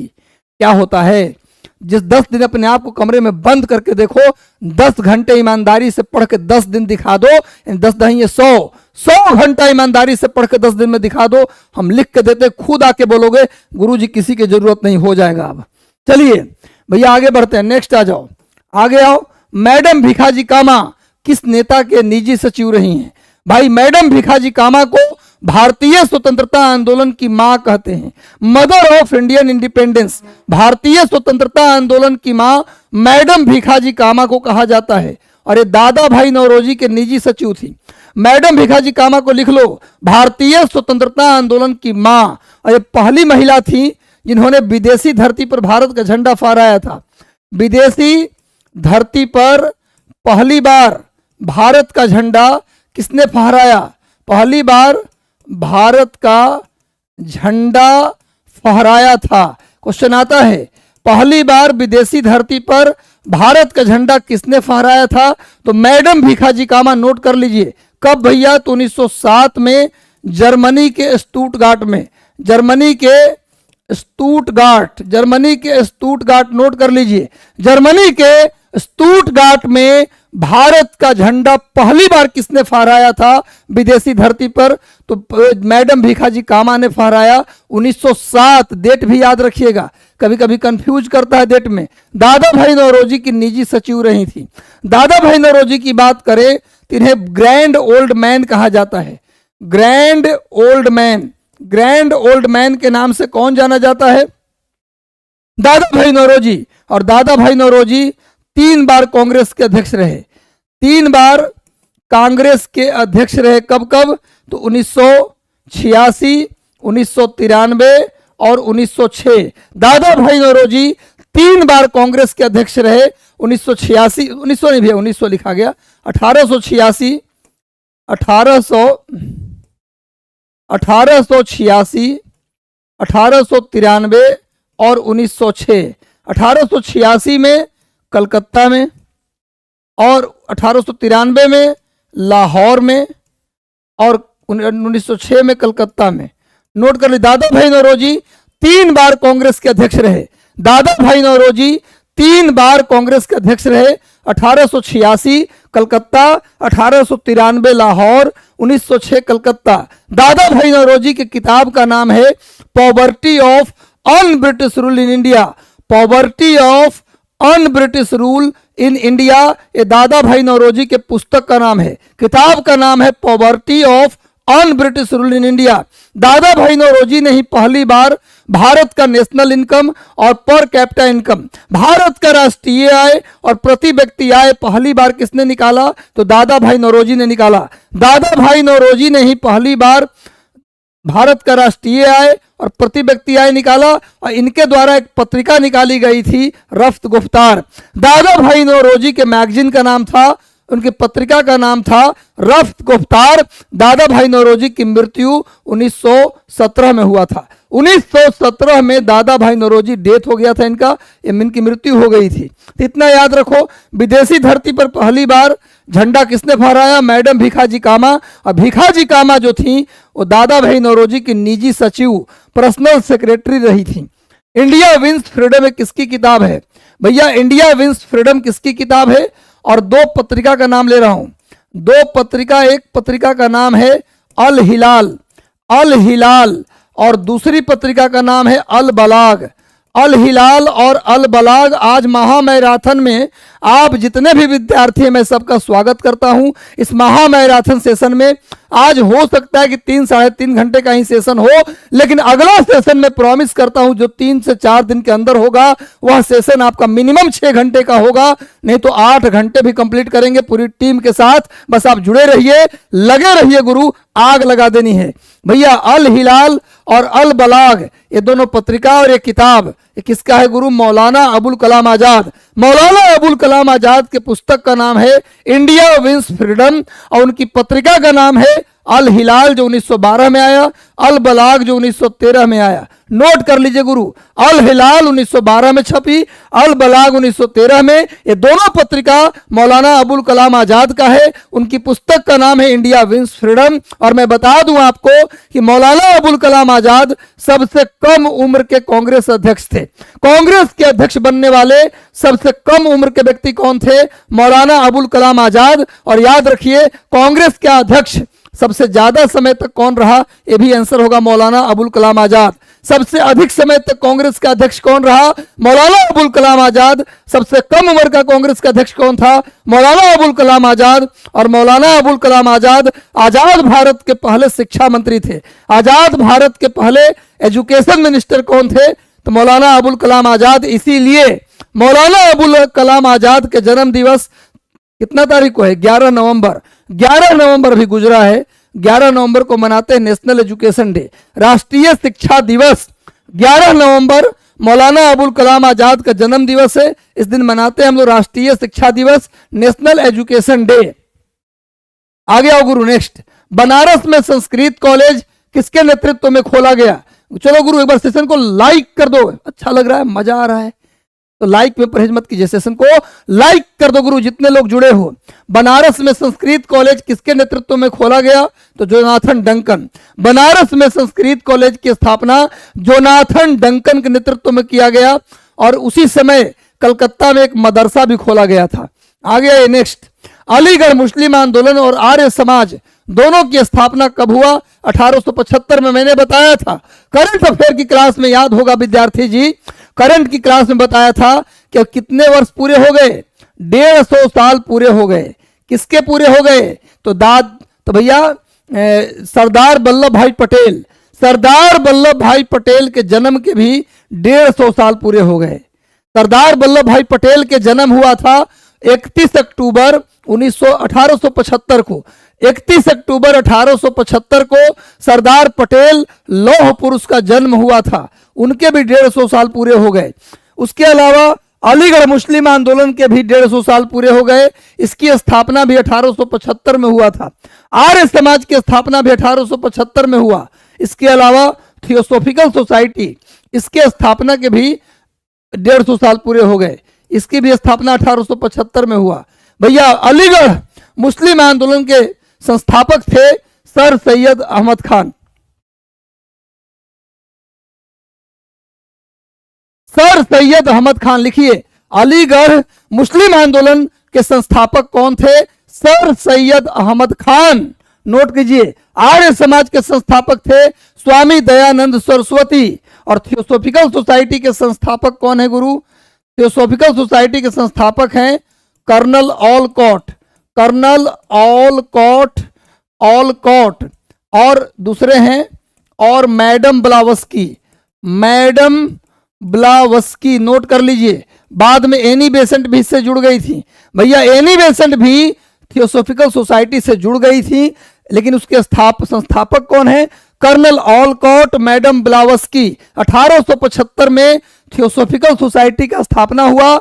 क्या होता है। जिस 10 दिन अपने आप को कमरे में बंद करके देखो, 10 घंटे ईमानदारी से पढ़ के 10 दिन दिखा दो, 10 नहीं 100 घंटा ईमानदारी से पढ़ के 10 दिन में दिखा दो। हम लिख के देते, खुद आके बोलोगे गुरुजी किसी की जरूरत नहीं, हो जाएगा। अब चलिए भैया आगे बढ़ते हैं, नेक्स्ट आ जाओ, आगे आओ। मैडम भिखाजी कामा किस नेता के निजी सचिव रही हैं? भाई मैडम भिखाजी कामा को भारतीय स्वतंत्रता आंदोलन की मां कहते हैं, मदर ऑफ इंडियन इंडिपेंडेंस। भारतीय स्वतंत्रता आंदोलन की मां मैडम भीखाजी कामा को कहा जाता है, और ये दादा भाई नौरोजी के निजी सचिव थी। मैडम भीखाजी कामा को लिख लो, भारतीय स्वतंत्रता आंदोलन की मां, और ये पहली महिला थी जिन्होंने विदेशी धरती पर भारत का झंडा फहराया था। विदेशी धरती पर पहली बार भारत का झंडा किसने फहराया? पहली बार भारत का झंडा फहराया था। क्वेश्चन आता है, पहली बार विदेशी धरती पर भारत का झंडा किसने फहराया था? तो मैडम भीखाजी कामा। नोट कर लीजिए, कब भैया? तो 1907 में जर्मनी के स्टुटगार्ट में। जर्मनी के स्टुटगार्ट, नोट कर लीजिए, जर्मनी के स्टुटगार्ट में भारत का झंडा पहली बार किसने फहराया था विदेशी धरती पर? तो मैडम भीखाजी कामा ने फहराया 1907। डेट भी याद रखिएगा, कभी कभी कंफ्यूज करता है डेट में। दादा भाई नौरोजी की निजी सचिव रही थी। दादा भाई नौरोजी की बात करें तो इन्हें ग्रैंड ओल्ड मैन कहा जाता है। ग्रैंड ओल्ड मैन के नाम से कौन जाना जाता है? दादा भाई नौरोजी। और दादा भाई नौरोजी 3 बार कांग्रेस के अध्यक्ष रहे। 3 बार कांग्रेस के अध्यक्ष रहे। कब कब? तो 1986, 1993 और 1906। दादा भाई नौरोजी 3 बार कांग्रेस के अध्यक्ष रहे। 1986, 1900 नहीं भैया, 1900 लिखा गया। 1886, 1893 और 1906। 1886 में कलकत्ता में, और 1893 में लाहौर में, और 1906 में कलकत्ता में। नोट कर ली, दादा भाई नौरोजी 3 बार कांग्रेस के अध्यक्ष रहे। दादा भाई नौरोजी 3 बार कांग्रेस के अध्यक्ष रहे। 1886 कलकत्ता, 1893 लाहौर, 1906 कलकत्ता। दादा भाई नौरोजी की किताब का नाम है poverty of un British rule in India. Poverty of un British rule in India, ये दादा भाई नौरोजी के पुस्तक का नाम है। किताब का नाम है poverty of un British rule in India. दादा भाई नौरोजी ने ही पहली बार भारत का नेशनल इनकम और पर कैपिटा इनकम, भारत का राष्ट्रीय आय और प्रति व्यक्ति आय पहली बार किसने निकाला? तो दादा भाई नौरोजी ने निकाला। दादा भाई नौरोजी ने ही पहली बार भारत का राष्ट्रीय आय और प्रति व्यक्ति आय निकाला, और इनके द्वारा एक पत्रिका निकाली गई थी रफ्त गुफ्तार। दादा भाई नौरोजी के मैगजीन का नाम था, उनकी पत्रिका का नाम था रफ्त गुफ्तार। दादा भाई नौरोजी की मृत्यु 1917 में हुआ था। 1917 में दादा भाई नौरोजी डेथ हो गया था इनका, इनकी मृत्यु हो गई थी। तो इतना याद रखो, विदेशी धरती पर पहली बार झंडा किसने फहराया? मैडम भीखाजी कामा। और भीखाजी कामा जो थी वो दादा भाई नौरोजी की निजी सचिव, पर्सनल सेक्रेटरी रही थी। इंडिया विंस फ्रीडम एक किसकी किताब है? भैया इंडिया विंस फ्रीडम किसकी किताब है? और 2 पत्रिका का नाम ले रहा हूं। 2 पत्रिका, एक पत्रिका का नाम है अल हिलाल, और दूसरी पत्रिका का नाम है अल बलाग। अल हिलाल और अल बलाग। आज महामैराथन में आप जितने भी विद्यार्थी हैं, मैं सबका स्वागत करता हूं इस महामैराथन सेशन में। आज हो सकता है कि 3-3.5 घंटे का ही सेशन हो, लेकिन अगला सेशन मैं प्रॉमिस करता हूं जो 3 से 4 दिन के अंदर होगा, वह सेशन आपका मिनिमम 6 घंटे का होगा, नहीं तो 8 घंटे भी कंप्लीट करेंगे पूरी टीम के साथ। बस आप जुड़े रहिए, लगे रहिए, गुरु आग लगा देनी है। भैया अल हिलाल और अल बलाग, ये दोनों पत्रिका और ये किताब, ये किसका है गुरु? मौलाना अबुल कलाम आजाद। मौलाना अबुल कलाम आजाद के पुस्तक का नाम है इंडिया विंस फ्रीडम, और उनकी पत्रिका का नाम है अल हिलाल जो 1912 में आया, अल बलाग जो 1913 में आया। नोट कर लीजिए गुरु, अल हिलाल 1912 में छपी, अल बलाग 1913 में। ये दोनों पत्रिका मौलाना अबुल कलाम आजाद का है। उनकी पुस्तक का नाम है इंडिया विंस फ्रीडम। और मैं बता दूं आपको कि मौलाना अबुल कलाम आजाद सबसे कम उम्र के कांग्रेस अध्यक्ष थे। कांग्रेस के अध्यक्ष बनने वाले सबसे कम उम्र के व्यक्ति कौन थे? मौलाना अबुल कलाम आजाद। और याद रखिए, कांग्रेस के अध्यक्ष सबसे ज्यादा समय तक कौन रहा? ये भी आंसर होगा मौलाना अबुल कलाम आजाद। सबसे अधिक समय तक कांग्रेस का अध्यक्ष कौन रहा? मौलाना अबुल कलाम आजाद। सबसे कम उम्र का कांग्रेस का अध्यक्ष कौन था? मौलाना अबुल कलाम आजाद। और मौलाना अबुल कलाम आजाद आजाद भारत के पहले शिक्षा मंत्री थे। आजाद भारत के पहले एजुकेशन मिनिस्टर कौन थे? तो मौलाना अबुल कलाम आजाद। इसीलिए मौलाना अबुल कलाम आजाद के जन्म दिवस कितना तारीख को है? 11 नवंबर। 11 नवंबर भी गुजरा है। 11 नवंबर को मनाते हैं नेशनल एजुकेशन डे, राष्ट्रीय शिक्षा दिवस। 11 नवंबर मौलाना अबुल कलाम आजाद का जन्म दिवस है। इस दिन मनाते हैं हम लोग राष्ट्रीय शिक्षा दिवस, नेशनल एजुकेशन डे। आगे आओ गुरु, नेक्स्ट। बनारस में संस्कृत कॉलेज किसके नेतृत्व में खोला गया? चलो गुरु, एक बार सेशन को लाइक कर दो। अच्छा लग रहा है, मजा आ रहा है तो लाइक में परहेज मत कीजिए, सेशन को लाइक कर दो गुरु, जितने लोग जुड़े हो। बनारस में संस्कृत कॉलेज किसके नेतृत्व में खोला गया? तो जोनाथन डंकन। बनारस में संस्कृत कॉलेज की स्थापना जोनाथन डंकन के नेतृत्व में किया गया। और उसी समय कलकत्ता में एक मदरसा भी खोला गया था। आगे आइए, नेक्स्ट। अलीगढ़ मुस्लिम आंदोलन और आर्य समाज दोनों की स्थापना कब हुआ? 1875 में। मैंने बताया था, करंट अफेयर की क्लास में याद होगा विद्यार्थी जी, करंट की क्लास में बताया था कि कितने वर्ष पूरे हो गए? 150 साल पूरे हो गए। किसके पूरे हो गए? तो भैया सरदार वल्लभ भाई पटेल। सरदार वल्लभ भाई पटेल के जन्म के भी 150 साल पूरे हो गए। सरदार वल्लभ भाई पटेल के जन्म हुआ था 31 अक्टूबर 1875 को। 31 अक्टूबर 1875 को सरदार पटेल लौह पुरुष का जन्म हुआ था। उनके भी 150 साल पूरे हो गए। उसके अलावा अलीगढ़ मुस्लिम आंदोलन के भी 150 साल पूरे हो गए। इसकी स्थापना भी 1875 में हुआ था। आर्य समाज की स्थापना भी 1875 में हुआ। इसके अलावा थियोसॉफिकल सोसाइटी, इसके स्थापना के भी 150 साल पूरे हो गए। इसकी भी स्थापना 1875 में हुआ। भैया अलीगढ़ मुस्लिम आंदोलन के संस्थापक थे सर सैयद अहमद खान। सर सैयद अहमद खान लिखिए, अलीगढ़ मुस्लिम आंदोलन के संस्थापक कौन थे? सर सैयद अहमद खान। नोट कीजिए। आर्य समाज के संस्थापक थे स्वामी दयानंद सरस्वती। और थियोसॉफिकल सोसाइटी के संस्थापक कौन है गुरु? थियोसॉफिकल सोसाइटी के संस्थापक हैं कर्नल ऑलकॉट। कर्नल ऑलकॉट और दूसरे हैं और मैडम ब्लावस्की। मैडम ब्लावस्की, नोट कर लीजिए। बाद में एनी बेसेंट भी इससे जुड़ गई थी। भैया एनी बेसेंट भी थियोसॉफिकल सोसाइटी से जुड़ गई थी, लेकिन उसके संस्थापक कौन है? Colonel Olcott, madam ब्लावस्की। 1875 में थियोसॉफिकल सोसाइटी का स्थापना हुआ।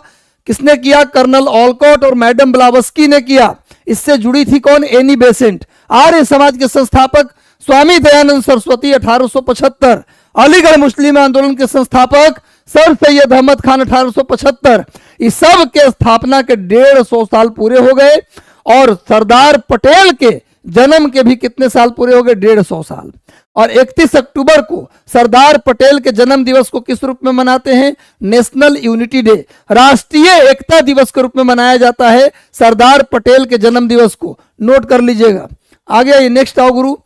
किसने किया? कर्नल ऑलकॉट और मैडम ब्लावस्की ने किया। इससे जुड़ी थी कौन? Annie Besant. आर्य समाज के संस्थापक स्वामी दयानंद सरस्वती 1875। अलीगढ़ मुस्लिम आंदोलन के संस्थापक सर सैयद अहमद खान 1875। इस सब के स्थापना के 150 साल पूरे हो गए। और सरदार पटेल के जन्म के भी कितने साल पूरे हो गए? 150 साल। और 31 अक्टूबर को सरदार पटेल के जन्म दिवस को किस रूप में मनाते हैं? नेशनल यूनिटी डे, राष्ट्रीय एकता दिवस के रूप में मनाया जाता है सरदार पटेल के जन्म दिवस को। नोट कर लीजिएगा। आगे आइए, नेक्स्ट आओ गुरु।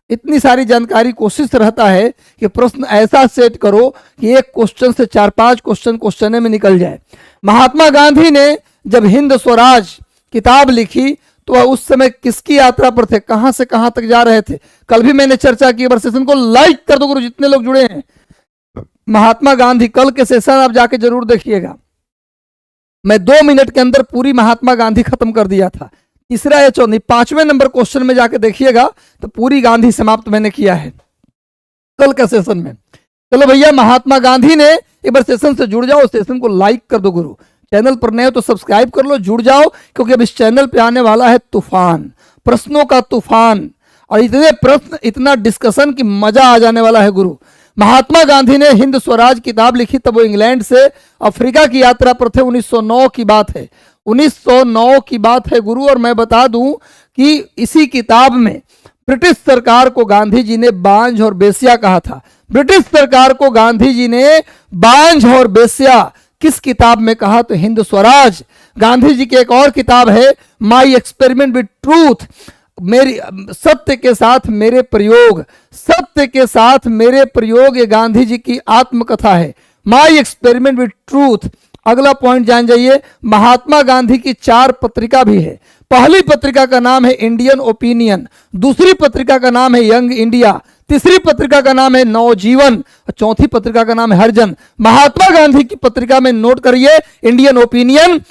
इतनी सारी जानकारी, कोशिश रहता है कि प्रश्न ऐसा सेट करो कि एक क्वेश्चन से 4-5 क्वेश्चन में निकल जाए। महात्मा गांधी ने जब हिंद स्वराज किताब लिखी तो वह उस समय किसकी यात्रा पर थे? कहां से कहां तक जा रहे थे? कल भी मैंने चर्चा की। सेशन को लाइक कर दो गुरु, जितने लोग जुड़े हैं। महात्मा गांधी, कल के सेशन आप जाके जरूर देखिएगा। मैं 2 मिनट के अंदर पूरी महात्मा गांधी खत्म कर दिया था। तीसरा या 5वें नंबर क्वेश्चन में जाके देखिएगा तो पूरी गांधी समाप्त मैंने किया है कल के सेशन में। चलो भैया, महात्मा गांधी ने, एक बार सेशन से जुड़ जाओ, सेशन को लाइक कर दो गुरु। चैनल पर नए हो तो सब्सक्राइब कर लो, जुड़ जाओ, क्योंकि अब इस चैनल पे आने वाला है तूफान, प्रश्नों का तूफान। और इतने प्रश्न, इतना डिस्कशन की मजा आ जाने वाला है गुरु। महात्मा गांधी ने हिंद स्वराज किताब लिखी तब वो इंग्लैंड से अफ्रीका की यात्रा पर थे। 1909 की बात है। 1909 की बात है गुरु। और मैं बता दूं कि इसी किताब में ब्रिटिश सरकार को गांधी जी ने बांझ और बेस्या कहा था। ब्रिटिश सरकार को गांधी जी ने बांझ और बेस्या किस किताब में कहा? तो हिंद स्वराज। गांधी जी की एक और किताब है माई एक्सपेरिमेंट विद ट्रूथ। मेरी सत्य के साथ मेरे प्रयोग, सत्य के साथ मेरे प्रयोग, ये गांधी जी की आत्मकथा है। My experiment with truth. अगला पॉइंट जान जाइए, महात्मा गांधी की 4 पत्रिका भी है। पहली पत्रिका का नाम है इंडियन ओपिनियन, दूसरी पत्रिका का नाम है यंग इंडिया, तीसरी पत्रिका का नाम है नवजीवन और चौथी पत्रिका का नाम है हरिजन। महात्मा गांधी की पत्रिका में नोट करिए, इंडियन ओपिनियन,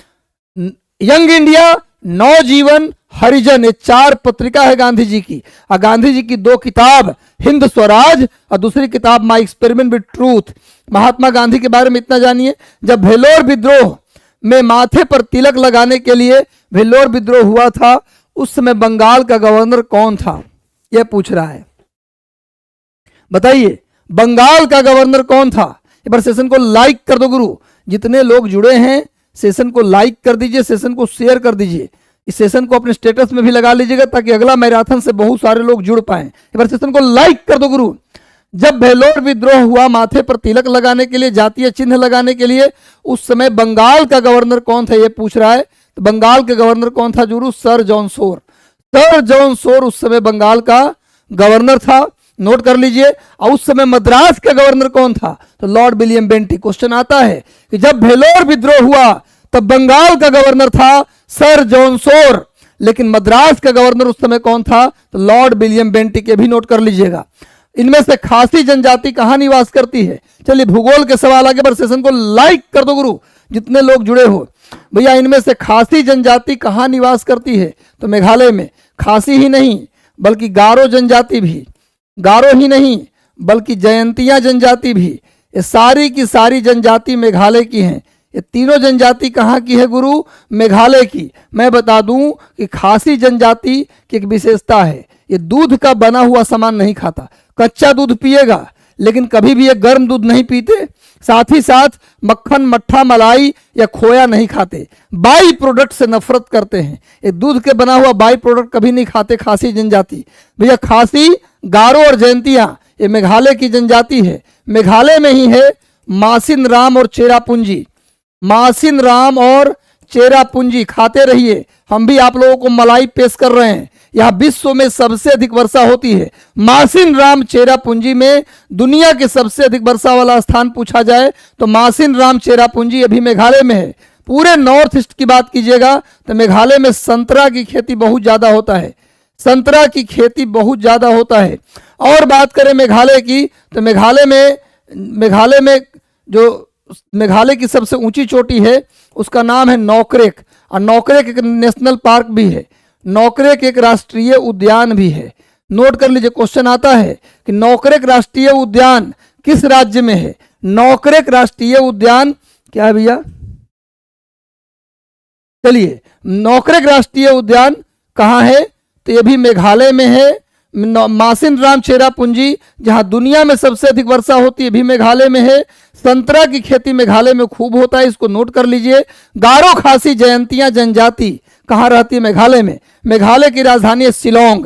यंग इंडिया, नवजीवन, हरिजन, ये 4 पत्रिका है गांधी जी की। और गांधी जी की 2 किताब, हिंद स्वराज और दूसरी किताब my experiment with truth. Mahatma Gandhi के बारे में इतना जानिए, जब भेलोर विद्रोह में माथे पर तिलक लगाने के लिए भेलोर विद्रोह हुआ था, उस समय बंगाल का गवर्नर कौन था, यह पूछ रहा है। बताइए बंगाल का गवर्नर कौन था। एक बार सेशन को लाइक कर दो गुरु, जितने लोग जुड़े हैं सेशन को लाइक कर दीजिए, सेशन को शेयर कर दीजिए, इस सेशन को अपने स्टेटस में भी लगा लीजिएगा ताकि अगला मैराथन से बहुत सारे लोग जुड़ पाए। एक बार सेशन को लाइक कर दो गुरु। जब भेलोर विद्रोह हुआ माथे पर तिलक लगाने के लिए, जातीय चिन्ह लगाने के लिए, उस समय बंगाल का गवर्नर कौन था, यह पूछ रहा है। तो बंगाल के गवर्नर कौन था गुरु, सर जॉन सोर। सर जॉन सोर उस समय बंगाल का गवर्नर था, नोट कर लीजिए। और उस समय मद्रास का गवर्नर कौन था, तो लॉर्ड विलियम बेंटिक। क्वेश्चन आता है कि जब भेलोर विद्रोह हुआ तब बंगाल का गवर्नर था सर जॉन सोर, लेकिन मद्रास का गवर्नर उस समय कौन था, तो लॉर्ड विलियम बेंटिक। ये भी नोट कर लीजिएगा। इनमें से खासी जनजाति कहां निवास करती है। चलिए भूगोल के सवाल आगे बढ़, सेशन को लाइक कर दो गुरु, जितने लोग जुड़े हो। भैया इनमें से खासी जनजाति कहां निवास करती है, तो मेघालय में। खासी ही नहीं बल्कि गारो जनजाति भी, गारो ही नहीं बल्कि जयंतिया जनजाति भी, ये सारी की सारी जनजाति मेघालय की हैं। ये तीनों जनजाति कहाँ की है गुरु, मेघालय की। मैं बता दूं कि खासी जनजाति की एक विशेषता है, ये दूध का बना हुआ सामान नहीं खाता, कच्चा दूध पिएगा लेकिन कभी भी ये गर्म दूध नहीं पीते। साथ ही साथ मक्खन, मट्ठा, मलाई या खोया नहीं खाते। बाई प्रोडक्ट से नफरत करते हैं, ये दूध के बना हुआ बाई प्रोडक्ट कभी नहीं खाते खासी जनजाति। भैया खासी, गारो और जयंतिया ये मेघालय की जनजाति है। मेघालय में ही है मासिन राम और चेरापूंजी। मासिन राम और चेरापूंजी खाते रहिए, हम भी आप लोगों को मलाई पेश कर रहे हैं। यहाँ विश्व में सबसे अधिक वर्षा होती है। मासिन राम चेरापूंजी में दुनिया के सबसे अधिक वर्षा वाला स्थान पूछा जाए तो मासिन राम चेरापूंजी अभी मेघालय में है। पूरे नॉर्थ ईस्ट की बात कीजिएगा तो मेघालय में संतरा की खेती बहुत ज्यादा होता है, संतरा की खेती बहुत ज्यादा होता है। और बात करें मेघालय की तो मेघालय में जो मेघालय की सबसे ऊंची चोटी है उसका नाम है नौकरेक, और नौकरेक एक नेशनल पार्क भी है, नौकरेक एक राष्ट्रीय उद्यान भी है। नोट कर लीजिए, क्वेश्चन आता है कि नौकरेक राष्ट्रीय उद्यान किस राज्य में है। नौकरेक राष्ट्रीय उद्यान क्या है भैया, चलिए नौकरेक राष्ट्रीय उद्यान कहाँ है, तो ये भी मेघालय में है। मासिन राम चेरापूंजी जहां दुनिया में सबसे अधिक वर्षा होती है भी मेघालय में है। संतरा की खेती मेघालय में खूब होता है, इसको नोट कर लीजिए। गारो खासी जयंतिया जनजाति कहाँ रहती है, मेघालय में। मेघालय की राजधानी है शिलोंग।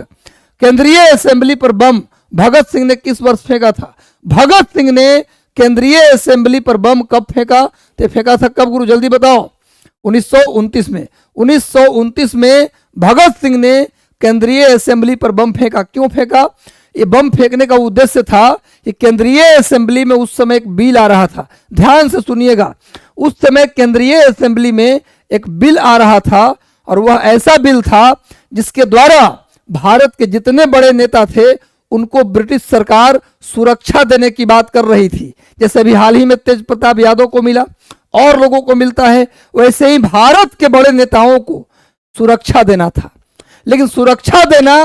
केंद्रीय असेंबली पर बम भगत सिंह ने किस वर्ष फेंका था। भगत सिंह ने केंद्रीय असेंबली पर बम कब फेंका, तो फेंका था कब गुरु, जल्दी बताओ। 1929 में। 1929 में भगत सिंह ने केंद्रीय असेंबली पर बम फेंका। क्यों फेंका, ये बम फेंकने का उद्देश्य था कि केंद्रीय असेंबली में उस समय एक बिल आ रहा था, ध्यान से सुनिएगा। उस समय केंद्रीय असेंबली में एक बिल आ रहा था और वह ऐसा बिल था जिसके द्वारा भारत के जितने बड़े नेता थे उनको ब्रिटिश सरकार सुरक्षा देने की बात कर रही थी। जैसे अभी हाल ही में तेज प्रताप यादव को मिला और लोगों को मिलता है, वैसे ही भारत के बड़े नेताओं को सुरक्षा देना था। लेकिन सुरक्षा देना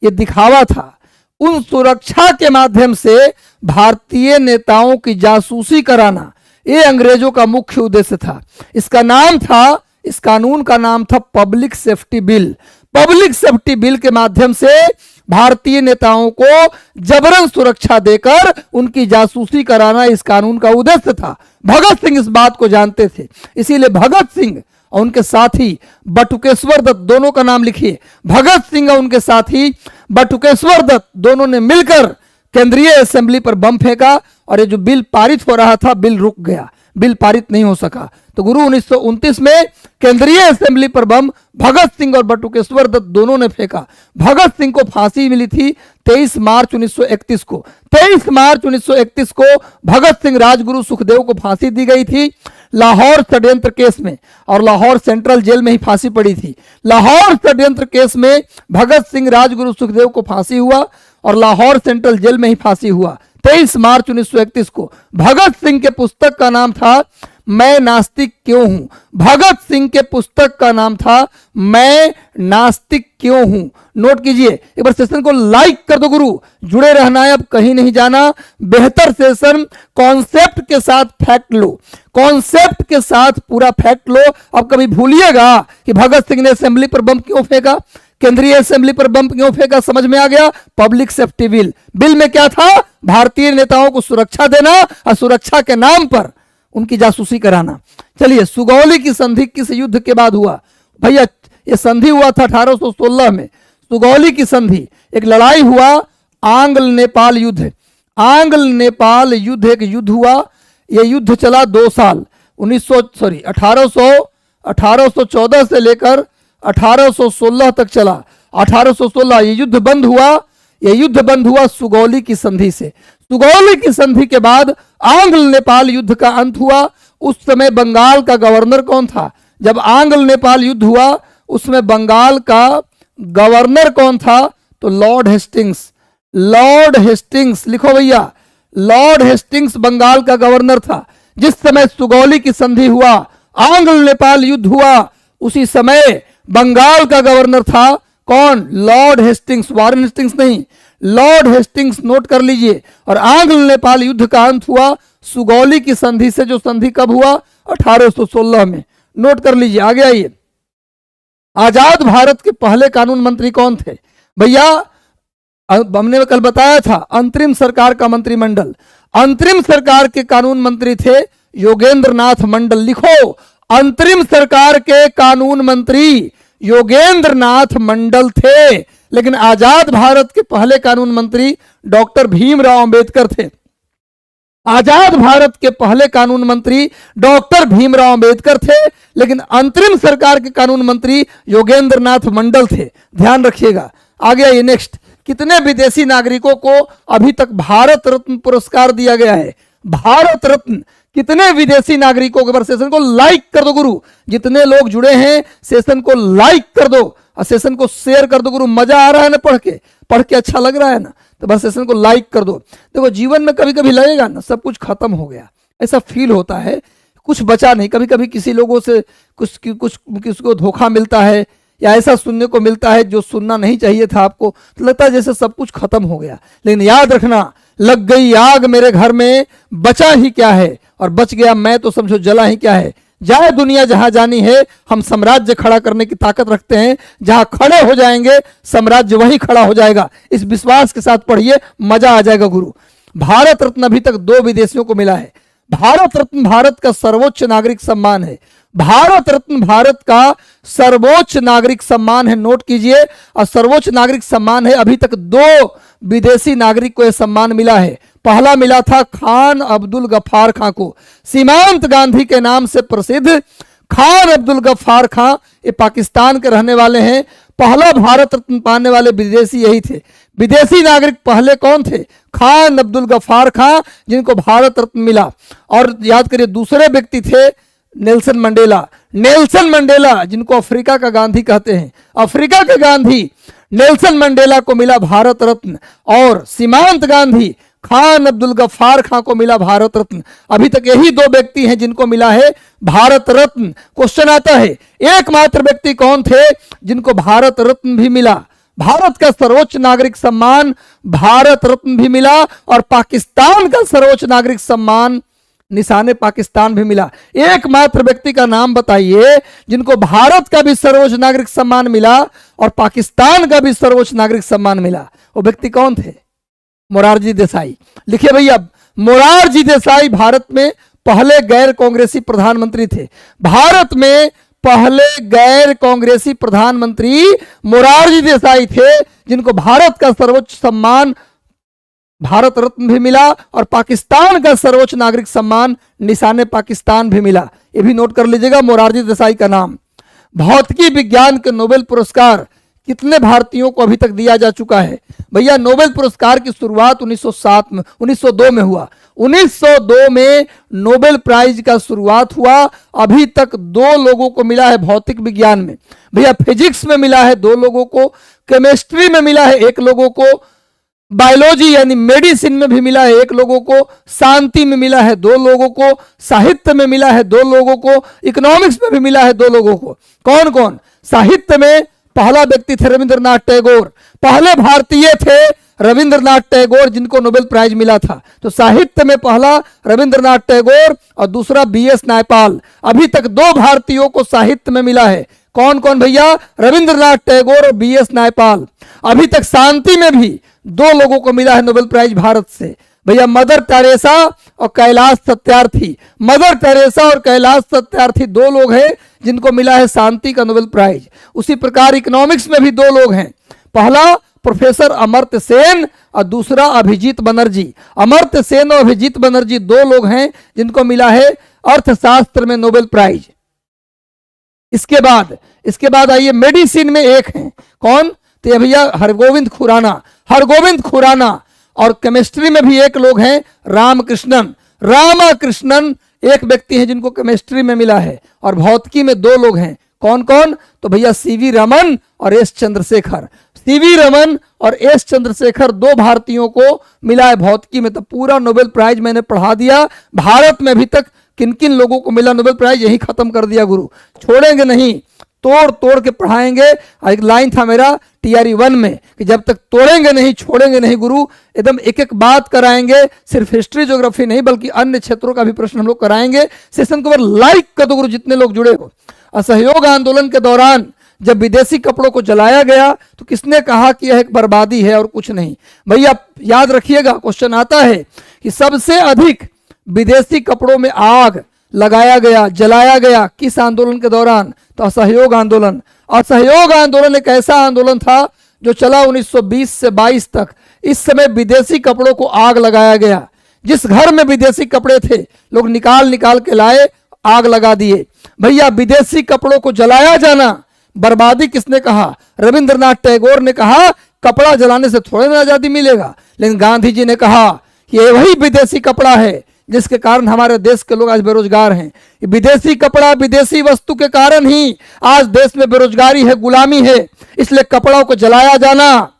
ये दिखावा था, उन सुरक्षा के माध्यम से भारतीय नेताओं की जासूसी कराना, ये अंग्रेजों का मुख्य उद्देश्य था। इसका नाम था, इस कानून का नाम था public safety bill. Public safety bill के माध्यम से भारतीय नेताओं को जबरन सुरक्षा देकर उनकी जासूसी कराना इस कानून का उद्देश्य था। भगत सिंह इस बात को जानते थे, इसीलिए भगत सिंह और उनके साथी बटुकेश्वर दत्त, दोनों का नाम लिखिए, भगत सिंह और उनके साथी बटुकेश्वर दत्त दोनों ने मिलकर केंद्रीय असेंबली पर बम फेंका और ये जो बिल पारित हो रहा था बिल रुक गया। बिल पारित नहीं हो सका। तो गुरु 1929 में केंद्रीय असेंबली पर बम भगत सिंह और बटुकेश्वर दत्त दोनों ने फेंका। भगत सिंह को फांसी मिली थी 23 मार्च 1931 को। 23 मार्च 1931 को भगत सिंह राजगुरु सुखदेव को फांसी दी गई थी लाहौर षड्यंत्र केस में, और लाहौर सेंट्रल जेल में ही फांसी पड़ी थी। लाहौर षड्यंत्र केस में भगत सिंह राजगुरु सुखदेव को फांसी हुआ और लाहौर सेंट्रल जेल में ही फांसी हुआ 23 मार्च 1931 को। भगत सिंह के पुस्तक का नाम था मैं नास्तिक क्यों हूं। भगत सिंह के पुस्तक का नाम था मैं नास्तिक क्यों हूं। नोट कीजिए, एक बार सेशन को लाइक कर दो गुरु, जुड़े रहना है, अब कहीं नहीं जाना। बेहतर सेशन कॉन्सेप्ट के साथ फैक्ट लो, कॉन्सेप्ट के साथ पूरा फैक्ट लो। अब कभी भूलिएगा कि भगत सिंह ने असेंबली पर बम क्यों फेंका, केंद्रीय असेंबली पर बम क्यों फेंका, समझ में आ गया। पब्लिक सेफ्टी बिल, बिल में क्या था, भारतीय नेताओं को सुरक्षा देना और सुरक्षा के नाम पर उनकी जासूसी कराना। चलिए, सुगौली की संधि किस युद्ध के बाद हुआ भैया? ये संधि हुआ था 1816 में। सुगौली की संधि एक लड़ाई हुआ, आंग्ल नेपाल युद्ध। आंग्ल नेपाल युद्ध एक युद्ध हुआ, यह युद्ध चला 2 साल, 1814 से लेकर 1816 तक चला। 1816 ये युद्ध बंद हुआ। यह युद्ध बंद हुआ सुगौली की संधि से। सुगौली की संधि के बाद आंग्ल नेपाल युद्ध का अंत हुआ। उस समय बंगाल का गवर्नर कौन था? जब आंग्ल नेपाल युद्ध हुआ उसमें बंगाल का गवर्नर कौन था? तो लॉर्ड हेस्टिंग्स। लॉर्ड हेस्टिंग्स लिखो भैया, लॉर्ड हेस्टिंग्स बंगाल का गवर्नर था। जिस समय सुगौली की संधि हुआ, आंग्ल नेपाल युद्ध हुआ, उसी समय बंगाल का गवर्नर था कौन? लॉर्ड हेस्टिंग्स, वारेन हेस्टिंग्स नहीं, लॉर्ड हेस्टिंग्स। नोट कर लीजिए। और आंग्ल नेपाल युद्ध का अंत हुआ सुगौली की संधि से, जो संधि कब हुआ? 1816 में। नोट कर लीजिए। आगे आइए, आजाद भारत के पहले कानून मंत्री कौन थे भैया? हमने कल बताया था अंतरिम सरकार का मंत्रिमंडल। अंतरिम सरकार के कानून मंत्री थे योगेंद्र नाथ मंडल। लिखो, अंतरिम सरकार के कानून मंत्री योगेंद्र नाथ मंडल थे। लेकिन आजाद भारत के पहले कानून मंत्री डॉक्टर भीमराव अंबेडकर थे। आजाद भारत के पहले कानून मंत्री डॉक्टर भीमराव अंबेडकर थे, लेकिन अंतरिम सरकार के कानून मंत्री योगेंद्र नाथ मंडल थे। ध्यान रखिएगा। आगे आइए, नेक्स्ट। कितने विदेशी नागरिकों को अभी तक भारत रत्न पुरस्कार दिया गया है? भारत रत्न कितने विदेशी नागरिकों के? सेशन को लाइक कर दो गुरु, जितने लोग जुड़े हैं सेशन को लाइक कर दो और सेशन को शेयर कर दो गुरु। मजा आ रहा है ना पढ़ के अच्छा लग रहा है ना, तो बस सेशन को लाइक कर दो। देखो, जीवन में कभी कभी लगेगा ना सब कुछ खत्म हो गया, ऐसा फील होता है, कुछ बचा नहीं। कभी कभी किसी लोगों से कुछ किसी को धोखा मिलता है या ऐसा सुनने को मिलता है जो सुनना नहीं चाहिए था आपको, तो लगता है जैसे सब कुछ खत्म हो गया। लेकिन याद रखना, लग गई आग मेरे घर में, बचा ही क्या है, और बच गया मैं तो समझो जला ही क्या है। जाए दुनिया जहां जानी है, हम साम्राज्य खड़ा करने की ताकत रखते हैं। जहां खड़े हो जाएंगे साम्राज्य वहीं खड़ा हो जाएगा। इस विश्वास के साथ पढ़िए, मजा आ जाएगा गुरु। भारत रत्न अभी तक 2 विदेशियों को मिला है। भारत रत्न भारत का सर्वोच्च नागरिक सम्मान है। भारत रत्न भारत का सर्वोच्च नागरिक सम्मान है। नोट कीजिए, और सर्वोच्च नागरिक सम्मान है। अभी तक 2 विदेशी नागरिक को यह सम्मान मिला है। पहला मिला था खान अब्दुल गफ्फार खां को, सीमांत गांधी के नाम से प्रसिद्ध खान अब्दुल गफ्फार खां, ये पाकिस्तान के रहने वाले हैं। पहला भारत रत्न पाने वाले विदेशी यही थे। विदेशी नागरिक पहले कौन थे? खान अब्दुल गफ्फार खां, जिनको भारत रत्न मिला। और याद करिए, दूसरे व्यक्ति थे नेल्सन मंडेला। नेल्सन मंडेला, जिनको अफ्रीका का गांधी कहते हैं, अफ्रीका के गांधी नेल्सन मंडेला को मिला भारत रत्न। और सीमांत गांधी खान अब्दुल गफ्फार खां को मिला भारत रत्न। अभी तक यही 2 व्यक्ति हैं जिनको मिला है भारत रत्न। क्वेश्चन आता है, एकमात्र व्यक्ति कौन थे जिनको भारत रत्न भी मिला? भारत का सर्वोच्च नागरिक सम्मान भारत रत्न भी मिला, और पाकिस्तान का सर्वोच्च नागरिक सम्मान निशाने पाकिस्तान भी मिला। एकमात्र व्यक्ति का नाम बताइए जिनको भारत का भी सर्वोच्च नागरिक सम्मान मिला और पाकिस्तान का भी सर्वोच्च नागरिक सम्मान मिला। वो व्यक्ति कौन थे? मोरारजी देसाई। लिखिए भैया, मोरारजी देसाई भारत में पहले गैर कांग्रेसी प्रधानमंत्री थे। भारत में पहले गैर कांग्रेसी प्रधानमंत्री मोरारजी देसाई थे, जिनको भारत का सर्वोच्च सम्मान भारत रत्न भी मिला और पाकिस्तान का सर्वोच्च नागरिक सम्मान निशान पाकिस्तान भी मिला। ये भी नोट कर लीजिएगा, मोरारजी देसाई का नाम। भौतिकी विज्ञान के नोबेल पुरस्कार कितने भारतीयों को अभी तक दिया जा चुका है? भैया नोबेल पुरस्कार की शुरुआत 1902 में हुआ। 1902 में नोबेल प्राइज का शुरुआत हुआ। अभी तक 2 लोगों को मिला है भौतिक विज्ञान में। भैया फिजिक्स में मिला है 2 लोगों को, केमिस्ट्री में मिला है 1 लोगों को, बायोलॉजी यानी मेडिसिन में भी मिला है 1 लोगों को, शांति में मिला है 2 लोगों को, साहित्य में मिला है 2 लोगों को, इकोनॉमिक्स में भी मिला है 2 लोगों को। कौन कौन? साहित्य में पहला व्यक्ति थे रविंद्रनाथ टैगोर, पहले भारतीय थे रविंद्रनाथ टैगोर जिनको नोबेल प्राइज मिला था। तो साहित्य में पहला रविंद्रनाथ टैगोर और दूसरा बीएस नायपाल। अभी तक 2 भारतीयों को साहित्य में मिला है। कौन कौन भैया? रविंद्रनाथ टैगोर और बीएस नायपाल। अभी तक शांति में भी 2 लोगों को मिला है नोबेल प्राइज भारत से। भैया मदर टेरेसा और कैलाश सत्यार्थी। मदर टेरेसा और कैलाश सत्यार्थी 2 लोग हैं जिनको मिला है शांति का नोबेल प्राइज। उसी प्रकार इकोनॉमिक्स में भी 2 लोग हैं, पहला प्रोफेसर अमर्त्य सेन और दूसरा अभिजीत बनर्जी। अमर्त्य सेन और अभिजीत बनर्जी 2 लोग हैं जिनको मिला है अर्थशास्त्र में नोबेल प्राइज। इसके बाद आइए मेडिसिन में 1 हैं। कौन? तो ये भैया हरगोविंद खुराना। हरगोविंद खुराना। और केमिस्ट्री में भी 1 लोग हैं, रामकृष्णन। रामाकृष्णन 1 व्यक्ति हैं जिनको केमिस्ट्री में मिला है। और भौतिकी में 2 लोग हैं। कौन कौन? तो भैया सीवी रमन और एस चंद्रशेखर। सीवी रमन और एस चंद्रशेखर 2 भारतीयों को मिला है भौतिकी में। तो पूरा नोबेल प्राइज मैंने पढ़ा दिया। भारत में अभी तक किन किन लोगों को मिला नोबेल प्राइज, यही खत्म कर दिया गुरु। छोड़ेंगे नहीं, तोड़ तोड़ के पढ़ाएंगे। एक लाइन था मेरा टीआरई 1 में कि जब तक तोड़ेंगे नहीं छोड़ेंगे नहीं गुरु, एकदम एक एक बात कराएंगे। सिर्फ हिस्ट्री ज्योग्राफी नहीं बल्कि अन्य क्षेत्रों का भी प्रश्न हम लोग कराएंगे। सेशन को लाइक कर दो गुरु जितने लोग जुड़े हो। असहयोग आंदोलन के दौरान जब विदेशी कपड़ों को जलाया गया तो किसने कहा कि यह एक बर्बादी है और कुछ नहीं? भैया याद रखिएगा, क्वेश्चन आता है कि सबसे अधिक विदेशी कपड़ों में आग लगाया गया, जलाया गया किस आंदोलन के दौरान? तो असहयोग आंदोलन। असहयोग आंदोलन एक ऐसा आंदोलन था जो चला 1920 से 22 तक। इस समय विदेशी कपड़ों को आग लगाया गया। जिस घर में विदेशी कपड़े थे लोग निकाल निकाल के लाए, आग लगा दिए। भैया विदेशी कपड़ों को जलाया जाना बर्बादी किसने कहा? रविंद्रनाथ टैगोर ने कहा कपड़ा जलाने से थोड़े ना आजादी मिलेगा। लेकिन गांधी जी ने कहा कि ये वही विदेशी कपड़ा है जिसके कारण हमारे देश के लोग आज बेरोजगार हैं। विदेशी कपड़ा, विदेशी वस्तु के कारण ही आज देश में बेरोजगारी है, गुलामी है। इसलिए कपड़ों को जलाया जाना,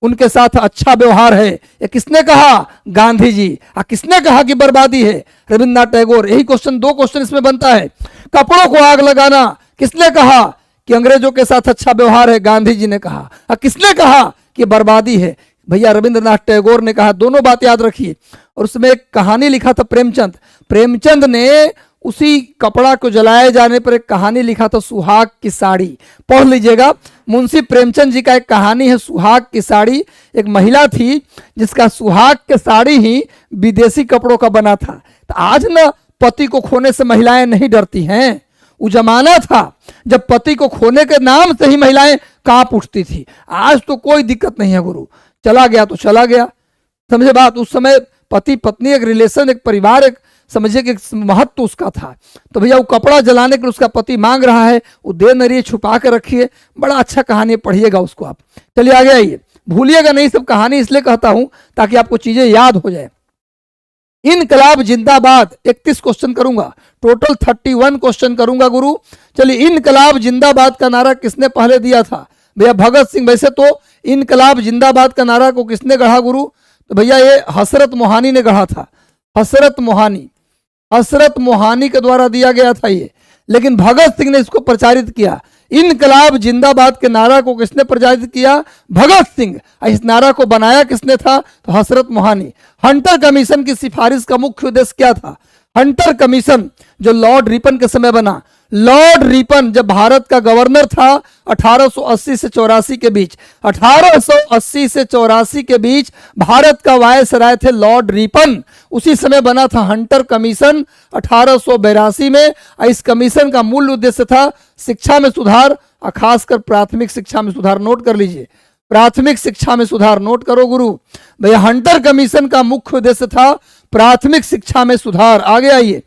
उनके साथ अच्छा व्यवहार है। ये किसने कहा? गांधी जी। किसने कहा कि बर्बादी है? रविंद्रनाथ टैगोर। यही क्वेश्चन, 2 क्वेश्चन इसमें बनता है। कपड़ों को आग लगाना किसने कहा कि अंग्रेजों के साथ अच्छा व्यवहार है? गांधी जी ने कहा। किसने कहा कि बर्बादी है? भैया रविंद्रनाथ टैगोर ने कहा। दोनों बात याद रखिए। और उसमें एक कहानी लिखा था प्रेमचंद। प्रेमचंद ने उसी कपड़ा को जलाए जाने पर एक कहानी लिखा था, सुहाग की साड़ी। पढ़ लीजिएगा, मुंशी प्रेमचंद जी का एक कहानी है सुहाग की साड़ी। एक महिला थी जिसका सुहाग की साड़ी ही विदेशी कपड़ों का बना था। तो आज ना पति को खोने से महिलाएं नहीं डरती हैं। वो जमाना था जब पति को खोने के नाम से ही महिलाएं कांप उठती थी। आज तो कोई दिक्कत नहीं है गुरु, चला गया तो चला गया। समझे बात? उस समय पति पत्नी एक रिलेशन, एक परिवार, एक समझिए कि महत्व उसका था। तो भैया वो कपड़ा जलाने के लिए उसका पति मांग रहा है, वो दे न रही है, छुपा के रखिए। बड़ा अच्छा कहानी, पढ़िएगा उसको आप। चलिए आगे आइए, भूलिएगा नहीं सब कहानी, इसलिए कहता हूं ताकि आपको चीजें याद हो जाए। इनकलाब जिंदाबाद 31 क्वेश्चन करूंगा, टोटल 31 क्वेश्चन करूंगा गुरु। चलिए, इनकलाब जिंदाबाद का नारा किसने पहले दिया था? भैया भगत सिंह। वैसे तो इनकलाब जिंदाबाद का नारा को किसने गढ़ा गुरु? तो भैया ये हसरत मोहानी ने गढ़ा था। हसरत मोहानी के द्वारा दिया गया था ये। लेकिन भगत सिंह ने इसको प्रचारित किया। इनकलाब जिंदाबाद के नारा को किसने प्रचारित किया? भगत सिंह। इस नारा को बनाया किसने था? तो हसरत मोहानी। हंटर कमीशन की सिफारिश का मुख्य उद्देश्य क्या था? हंटर कमीशन जो लॉर्ड रिपन के समय बना। लॉर्ड रिपन जब भारत का गवर्नर था 1880 से 84 के बीच, 1880 से 84 के बीच भारत का वायसराय थे लॉर्ड रिपन। उसी समय बना था हंटर कमीशन 1882 में। इस कमीशन का मूल उद्देश्य था शिक्षा में सुधार, खासकर प्राथमिक शिक्षा में सुधार। नोट कर लीजिए, प्राथमिक शिक्षा में सुधार। नोट करो गुरु, भैया हंटर कमीशन का मुख्य उद्देश्य था प्राथमिक शिक्षा में सुधार। आगे आइए,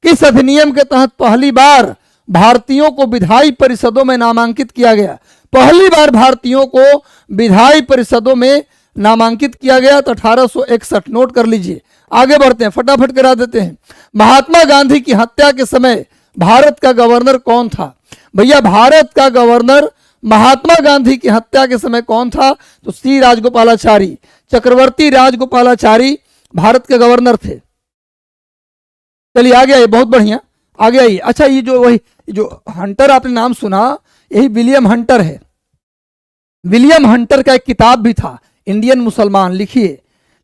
किस अधिनियम के तहत पहली बार भारतीयों को विधायी परिषदों में नामांकित किया गया? पहली बार भारतीयों को विधायी परिषदों में नामांकित किया गया तो 1861। नोट कर लीजिए। आगे बढ़ते हैं, फटाफट करा देते हैं। महात्मा गांधी की हत्या के समय भारत का गवर्नर कौन था? भैया भारत का गवर्नर महात्मा गांधी की हत्या के समय कौन था? तो सी राजगोपालाचारी, चक्रवर्ती राजगोपालाचारी भारत के गवर्नर थे। चलिए आगे आइए, बहुत बढ़िया, आगे आइए। अच्छा, ये जो हंटर आपने नाम सुना, यही विलियम हंटर है। विलियम हंटर का एक किताब भी था, इंडियन मुसलमान। लिखिए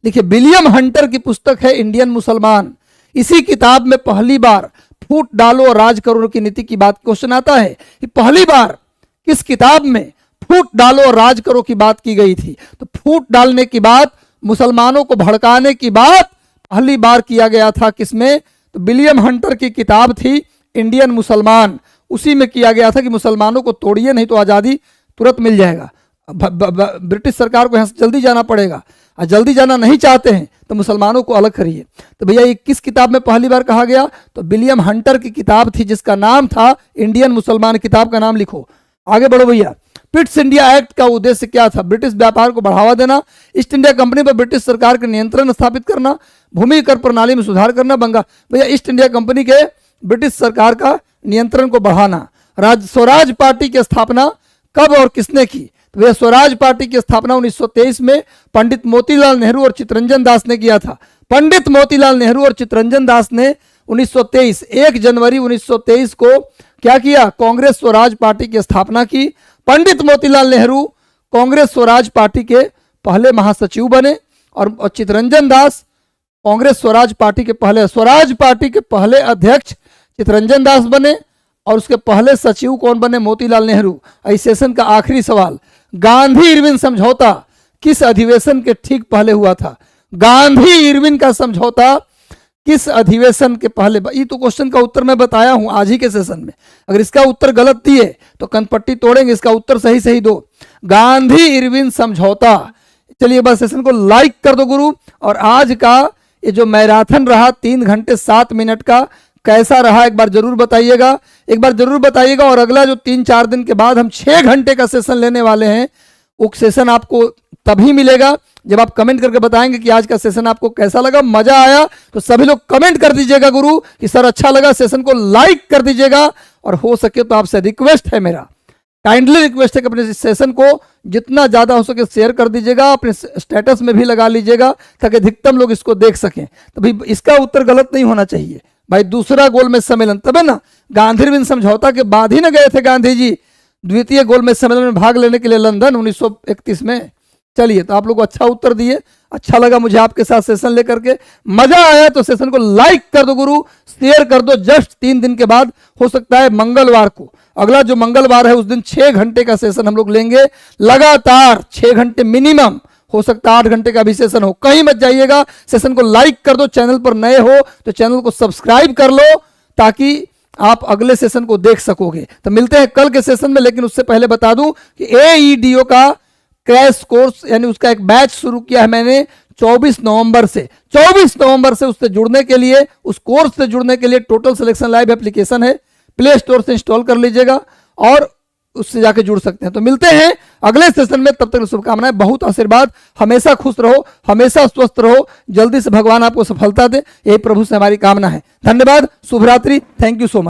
विलियम हंटर की पुस्तक है इंडियन मुसलमान। इसी किताब में पहली बार फूट डालो और राज करो की नीति की बात, क्वेश्चन आता है कि पहली बार किस किताब में फूट डालो और राज करो की बात की गई थी? तो फूट डालने की बात, मुसलमानों को भड़काने की बात पहली बार किया गया था किसमें? तो विलियम हंटर की किताब थी इंडियन मुसलमान। उसी में किया गया था कि मुसलमानों को तोड़िए, नहीं तो आज़ादी तुरंत मिल जाएगा। ब्रिटिश सरकार को यहाँ से जल्दी जाना पड़ेगा, और जल्दी जाना नहीं चाहते हैं तो मुसलमानों को अलग करिए। तो भैया ये किस किताब में पहली बार कहा गया? तो विलियम हंटर की किताब थी जिसका नाम था इंडियन मुसलमान। किताब का नाम लिखो। आगे बढ़ो भैया। पिट्स इंडिया एक्ट का उद्देश्य क्या था? ब्रिटिश व्यापार को बढ़ावा देना, ईस्ट इंडिया कंपनी पर ब्रिटिश सरकार के नियंत्रण स्थापित करना, भूमि कर प्रणाली में सुधार करना। भैया ईस्ट इंडिया कंपनी के ब्रिटिश सरकार का नियंत्रण को बढ़ाना। स्वराज पार्टी की स्थापना कब और किसने की? तो भैया स्वराज पार्टी की स्थापना 1923 में पंडित मोतीलाल नेहरू और चित्तरंजन दास ने किया था। पंडित मोतीलाल नेहरू और चित्तरंजन दास ने 1923 1 जनवरी 1923 को क्या किया? कांग्रेस स्वराज पार्टी की स्थापना की। पंडित मोतीलाल नेहरू कांग्रेस स्वराज पार्टी के पहले महासचिव बने और चित्तरंजन दास कांग्रेस स्वराज पार्टी के पहले अध्यक्ष चित्तरंजन दास बने। और उसके पहले सचिव कौन बने? मोतीलाल नेहरू। इस सेशन का आखिरी सवाल, गांधी इरविन समझौता किस अधिवेशन के ठीक पहले हुआ था? गांधी इरविन का समझौता किस अधिवेशन के पहले? ये तो क्वेश्चन का उत्तर मैं बताया हूं आज ही के सेशन में। अगर इसका उत्तर गलत दिए तो कनपट्टी तोड़ेंगे। इसका उत्तर सही दो, गांधी इरविन समझौता। चलिए बस सेशन को लाइक कर दो गुरु। और आज का ये जो मैराथन रहा 3 घंटे 7 मिनट का, कैसा रहा एक बार जरूर बताइएगा। और अगला जो 3-4 दिन के बाद हम 6 घंटे का सेशन लेने वाले हैं, वो सेशन आपको तभी मिलेगा जब आप कमेंट करके बताएंगे कि आज का सेशन आपको कैसा लगा, मजा आया। तो सभी लोग कमेंट कर दीजिएगा गुरु कि सर अच्छा लगा। सेशन को लाइक कर दीजिएगा। और हो सके तो आपसे रिक्वेस्ट है, मेरा काइंडली रिक्वेस्ट है कि अपने सेशन को जितना ज़्यादा हो सके शेयर कर दीजिएगा, अपने स्टेटस में भी लगा लीजिएगा ताकि अधिकतम लोग इसको देख सकें। तो भाई इसका उत्तर गलत नहीं होना चाहिए भाई। दूसरा गोलमेज सम्मेलन, तब है ना, गांधी इरविन समझौता के बाद ही ना गए थे गांधी जी द्वितीय गोलमेज सम्मेलन में भाग लेने के लिए लंदन 1931 में। चलिए, तो आप लोग अच्छा उत्तर दिए, अच्छा लगा मुझे आपके साथ सेशन लेकर के, मजा आया। तो सेशन को लाइक कर दो गुरु, शेयर कर दो। जस्ट 3 दिन के बाद, हो सकता है मंगलवार को, अगला जो मंगलवार है उस दिन 6 घंटे का सेशन हम लोग लेंगे लगातार, 6 घंटे मिनिमम, हो सकता है 8 घंटे का भी सेशन हो। कहीं मत जाइएगा। सेशन को लाइक कर दो, चैनल पर नए हो तो चैनल को सब्सक्राइब कर लो ताकि आप अगले सेशन को देख सकोगे। तो मिलते हैं कल के सेशन में, लेकिन उससे पहले बता दूं कि AEDO का क्रैश कोर्स यानी उसका एक बैच शुरू किया है मैंने 24 नवंबर से उससे जुड़ने के लिए, उस कोर्स से जुड़ने के लिए टोटल सिलेक्शन लाइव एप्लीकेशन है, प्ले स्टोर से इंस्टॉल कर लीजिएगा और उससे जाके जुड़ सकते हैं। तो मिलते हैं अगले सेशन में, तब तक शुभकामनाएं, बहुत आशीर्वाद, हमेशा खुश रहो, हमेशा स्वस्थ रहो, जल्दी से भगवान आपको सफलता दे, यही प्रभु से हमारी कामना है। धन्यवाद, शुभ रात्रि, थैंक यू सो मच।